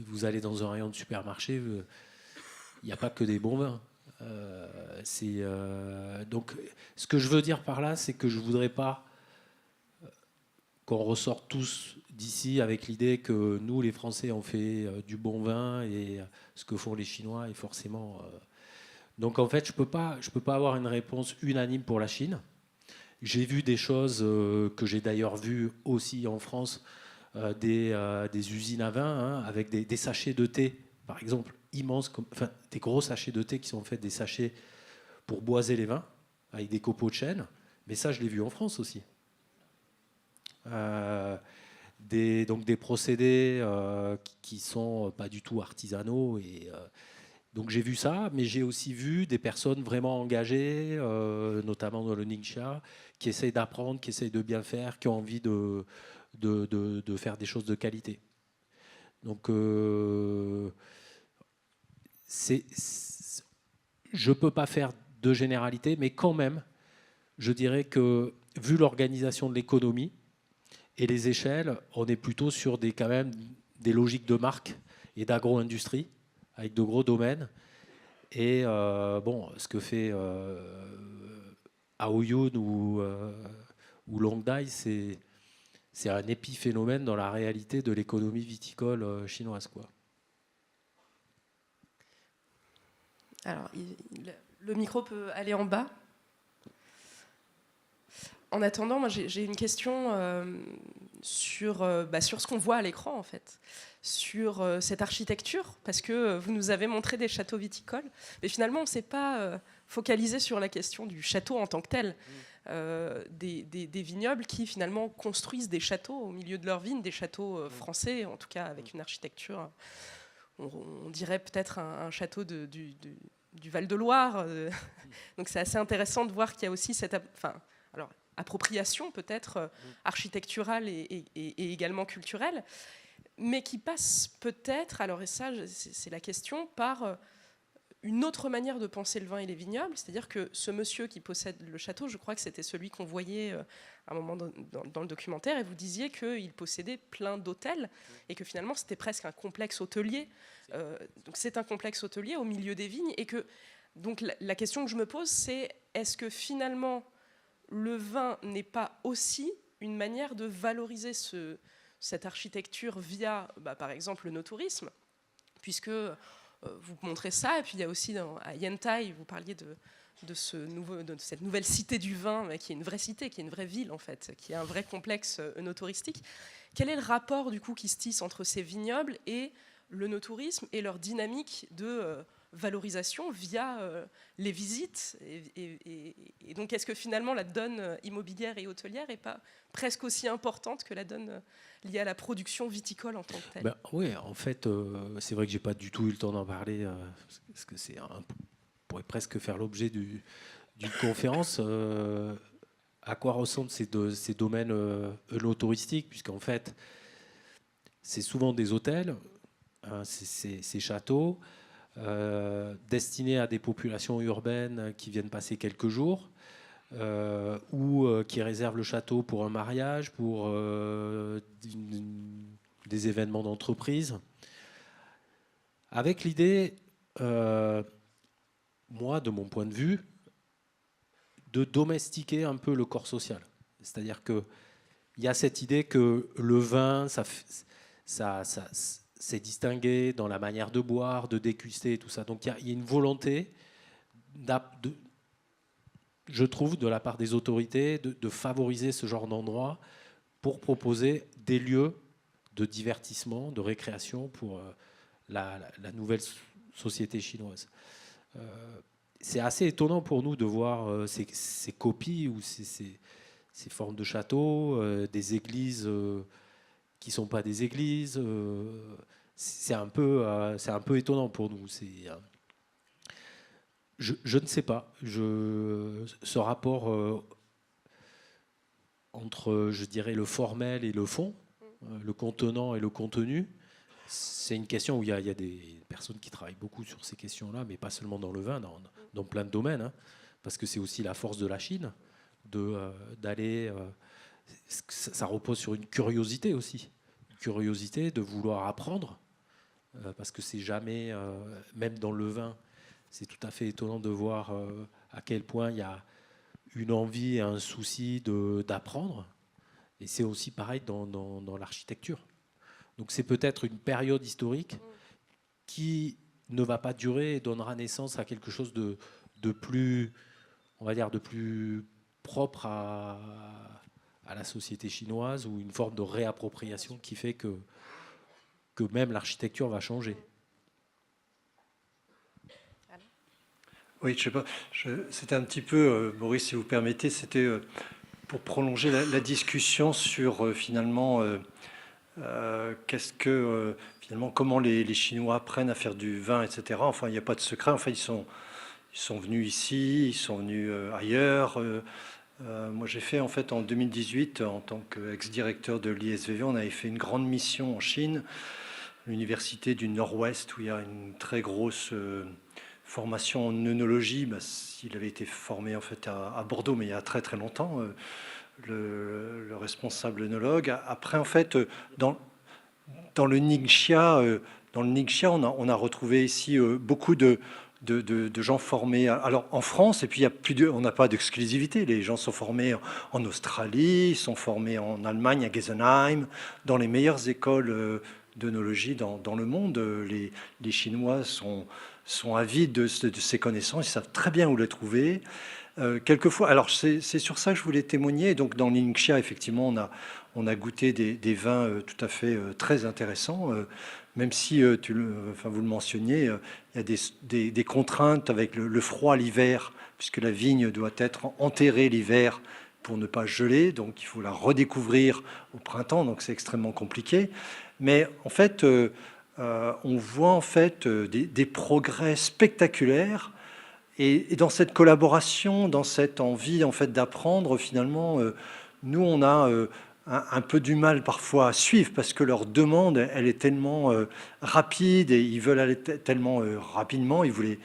Vous allez dans un rayon de supermarché, il n'y a pas que des bons vins. Donc, ce que je veux dire par là, c'est que je ne voudrais pas qu'on ressorte tous d'ici avec l'idée que nous, les Français, on fait du bon vin et ce que font les Chinois est forcément... Donc, en fait, je peux pas avoir une réponse unanime pour la Chine. J'ai vu des choses que j'ai d'ailleurs vues aussi en France, des usines à vin avec des sachets de thé, par exemple, immenses, des gros sachets de thé qui sont faits des sachets pour boiser les vins, avec des copeaux de chêne. Mais ça, je l'ai vu en France aussi. Donc des procédés qui sont pas du tout artisanaux. Donc j'ai vu ça, mais j'ai aussi vu des personnes vraiment engagées, notamment dans le Ningxia, qui essayent d'apprendre, qui essayent de bien faire, qui ont envie de faire des choses de qualité. Donc je ne peux pas faire de généralité, mais quand même, je dirais que vu l'organisation de l'économie et les échelles, on est plutôt sur quand même des logiques de marque et d'agro-industrie, avec de gros domaines. Et ce que fait Aoyun ou Longdai, c'est un épiphénomène dans la réalité de l'économie viticole chinoise, quoi. Alors, le micro peut aller en bas. En attendant, moi j'ai une question sur ce qu'on voit à l'écran, en fait, sur cette architecture, parce que vous nous avez montré des châteaux viticoles, mais finalement, on ne s'est pas focalisé sur la question du château en tant que tel. Des vignobles qui, finalement, construisent des châteaux au milieu de leurs vignes, des châteaux français, en tout cas, avec une architecture, on dirait peut-être un château du Val-de-Loire. Donc, c'est assez intéressant de voir qu'il y a aussi cette... appropriation peut-être architecturale et également culturelle, mais qui passe peut-être, alors et ça c'est la question, par une autre manière de penser le vin et les vignobles, c'est-à-dire que ce monsieur qui possède le château, je crois que c'était celui qu'on voyait à un moment dans le documentaire, et vous disiez qu'il possédait plein d'hôtels, et que finalement c'était presque un complexe hôtelier. Donc c'est un complexe hôtelier au milieu des vignes, et que donc la question que je me pose, c'est est-ce que finalement le vin n'est pas aussi une manière de valoriser cette architecture via, par exemple, le no-tourisme, puisque vous montrez ça, et puis il y a aussi à Yantai, vous parliez de cette nouvelle cité du vin, qui est une vraie cité, qui est une vraie ville en fait, qui est un vrai complexe no-touristique. Quel est le rapport du coup qui se tisse entre ces vignobles et le no-tourisme et leur dynamique de valorisation via les visites et donc est-ce que finalement la donne immobilière et hôtelière n'est pas presque aussi importante que la donne liée à la production viticole en tant que telle? Oui, en fait, c'est vrai que j'ai pas du tout eu le temps d'en parler parce que pourrait presque faire l'objet d'une conférence. À quoi ressemblent ces domaines œnotouristiques, puisqu'en fait, c'est souvent des hôtels, ces châteaux, destinés à des populations urbaines qui viennent passer quelques jours, ou qui réservent le château pour un mariage, pour des événements d'entreprise, avec l'idée, moi, de mon point de vue, de domestiquer un peu le corps social. C'est-à-dire qu'il y a cette idée que le vin, c'est distingué dans la manière de boire, de déguster et tout ça. Donc il y a une volonté, je trouve, de la part des autorités, de favoriser ce genre d'endroit pour proposer des lieux de divertissement, de récréation pour la nouvelle société chinoise. C'est assez étonnant pour nous de voir ces copies ou ces formes de châteaux, des églises qui ne sont pas des églises. C'est un peu étonnant pour nous. Je ne sais pas. Ce rapport entre, je dirais, le formel et le fond, le contenant et le contenu, c'est une question où il y a des personnes qui travaillent beaucoup sur ces questions-là, mais pas seulement dans le vin, dans plein de domaines, hein, parce que c'est aussi la force de la Chine, d'aller... ça repose sur une curiosité aussi, une curiosité de vouloir apprendre, parce que c'est jamais, même dans le vin, c'est tout à fait étonnant de voir à quel point il y a une envie et un souci d'apprendre, et c'est aussi pareil dans l'architecture. Donc c'est peut-être une période historique qui ne va pas durer et donnera naissance à quelque chose de plus, on va dire, de plus propre à la société chinoise, ou une forme de réappropriation qui fait que même l'architecture va changer. Oui, je sais pas. C'était un petit peu, Boris, si vous permettez, c'était pour prolonger la discussion sur finalement finalement comment les Chinois apprennent à faire du vin, etc. Enfin, il n'y a pas de secret. Enfin, ils sont venus ici, ils sont venus ailleurs. Moi, j'ai fait en fait en 2018, en tant qu'ex-directeur de l'ISVV, on avait fait une grande mission en Chine, l'université du Nord-Ouest, où il y a une très grosse formation en œnologie. Il avait été formé en fait à Bordeaux, mais il y a très très longtemps. Le responsable œnologue. Après, en fait, dans le Ningxia, on a retrouvé ici beaucoup de gens formés. Alors en France, et puis on n'a pas d'exclusivité. Les gens sont formés en Australie, sont formés en Allemagne, à Gesenheim, dans les meilleures écoles d'œnologie dans le monde. Les Chinois sont avides de ces connaissances, ils savent très bien où les trouver. quelquefois, alors c'est sur ça que je voulais témoigner. Donc dans Ningxia, effectivement, on a goûté des vins tout à fait très intéressants, même si vous le mentionniez, il y a des contraintes avec le froid l'hiver, puisque la vigne doit être enterrée l'hiver pour ne pas geler, donc il faut la redécouvrir au printemps, donc c'est extrêmement compliqué. Mais en fait, on voit en fait des progrès spectaculaires. Et dans cette collaboration, dans cette envie en fait d'apprendre, finalement, nous on a un peu du mal parfois à suivre parce que leur demande, elle est tellement rapide et ils veulent aller tellement rapidement. Ils voulaient,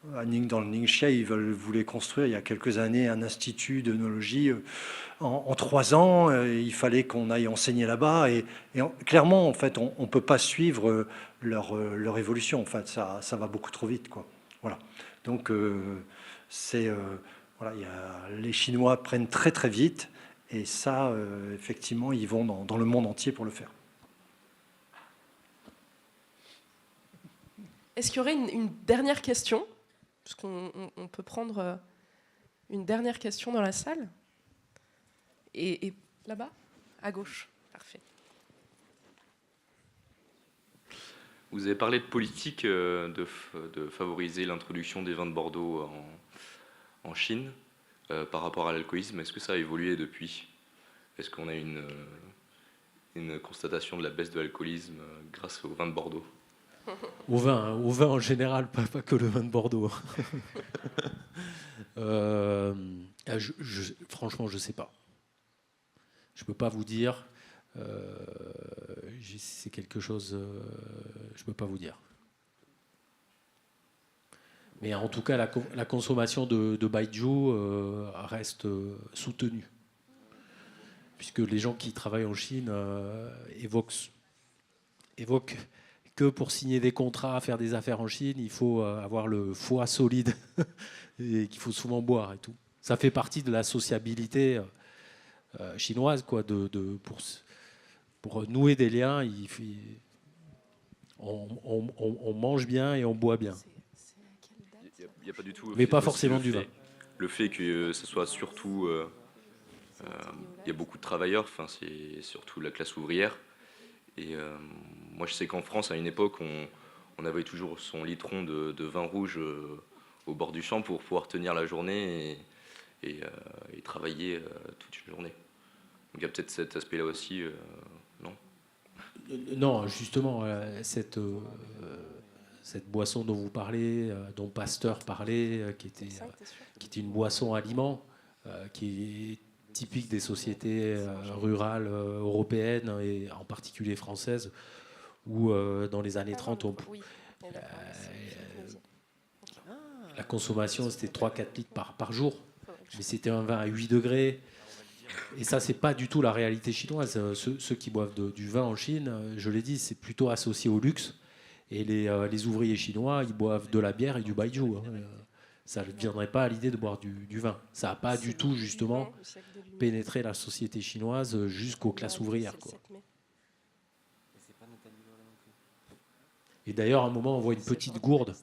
dans le Ningxia, ils voulaient construire il y a quelques années un institut d'œnologie en 3 ans. Il fallait qu'on aille enseigner là-bas et clairement, en fait, on peut pas suivre leur évolution. En fait, ça va beaucoup trop vite, quoi. Voilà. Donc, voilà, les Chinois prennent très très vite et ça, effectivement, ils vont dans le monde entier pour le faire. Est-ce qu'il y aurait une dernière question? Parce qu'on peut prendre une dernière question dans la salle. Et là-bas, à gauche. Parfait. Vous avez parlé de politique de favoriser l'introduction des vins de Bordeaux en Chine par rapport à l'alcoolisme. Est-ce que ça a évolué depuis? Est-ce qu'on a une constatation de la baisse de l'alcoolisme grâce au vin de Bordeaux? Au vin en général, pas que le vin de Bordeaux. Franchement, je ne sais pas. Je ne peux pas vous dire. C'est quelque chose, je ne peux pas vous dire. Mais en tout cas, la consommation de baijiu reste soutenue. Puisque les gens qui travaillent en Chine évoquent que pour signer des contrats, faire des affaires en Chine, il faut avoir le foie solide et qu'il faut souvent boire et tout. Ça fait partie de la sociabilité chinoise, quoi, pour nouer des liens, on mange bien et on boit bien. Il n'y a pas du tout. Mais pas forcément du vin. Le fait que ce soit surtout... il y a beaucoup de travailleurs, c'est surtout la classe ouvrière. Et moi, je sais qu'en France, à une époque, on avait toujours son litron de vin rouge au bord du champ pour pouvoir tenir la journée et travailler toute une journée. Donc il y a peut-être cet aspect-là aussi, non? Non, justement, cette boisson dont vous parlez, dont Pasteur parlait, qui était une boisson aliment, qui est typique des sociétés rurales européennes et en particulier françaises, où dans les années 30, la consommation c'était 3-4 litres par jour, mais c'était un vin à 8 degrés. Et ça, c'est pas du tout la réalité chinoise. Ceux qui boivent du vin en Chine, je l'ai dit, c'est plutôt associé au luxe. Et les ouvriers chinois, ils boivent de la bière et du baijiu. Ça ne viendrait pas à l'idée de boire du vin. Ça n'a pas du tout, justement, pénétré la société chinoise jusqu'aux classes ouvrières, quoi. Et d'ailleurs, à un moment, on voit une petite gourde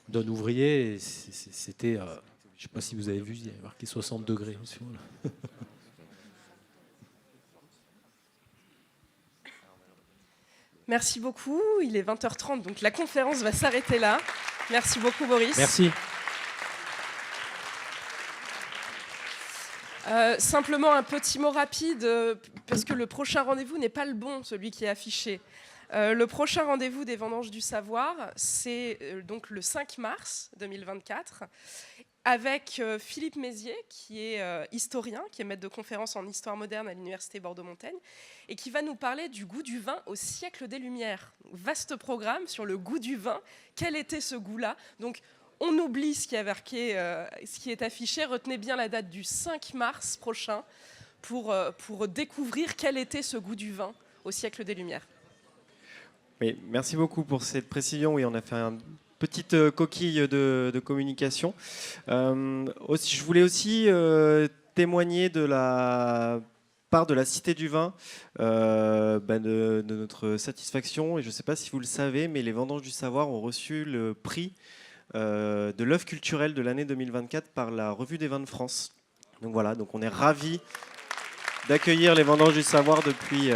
d'un ouvrier. Et c'était, je ne sais pas si vous avez vu, il y avait marqué 60 degrés. Merci beaucoup. Il est 20h30, donc la conférence va s'arrêter là. Merci beaucoup, Boris. Merci. Simplement un petit mot rapide, parce que le prochain rendez-vous n'est pas le bon, celui qui est affiché. Le prochain rendez-vous des Vendanges du Savoir, c'est donc le 5 mars 2024, avec Philippe Mézier, qui est historien, qui est maître de conférence en histoire moderne à l'Université Bordeaux-Montaigne, et qui va nous parler du goût du vin au siècle des Lumières. Vaste programme sur le goût du vin. Quel était ce goût-là? Donc, on oublie ce qui est marqué, ce qui est affiché. Retenez bien la date du 5 mars prochain pour découvrir quel était ce goût du vin au siècle des Lumières. Oui, merci beaucoup pour cette précision. Oui, on a fait une petite coquille de communication. Je voulais aussi témoigner de la part de la Cité du Vin, de notre satisfaction. Et je ne sais pas si vous le savez, mais les Vendanges du Savoir ont reçu le prix de l'œuvre culturelle de l'année 2024 par la Revue des vins de France. Donc voilà, donc on est ravis d'accueillir les Vendanges du Savoir depuis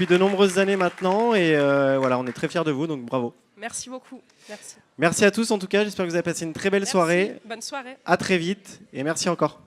de nombreuses années maintenant. Et voilà, on est très fiers de vous, donc bravo. Merci beaucoup. Merci. Merci à tous en tout cas, j'espère que vous avez passé une très belle soirée. Bonne soirée. À très vite et merci encore.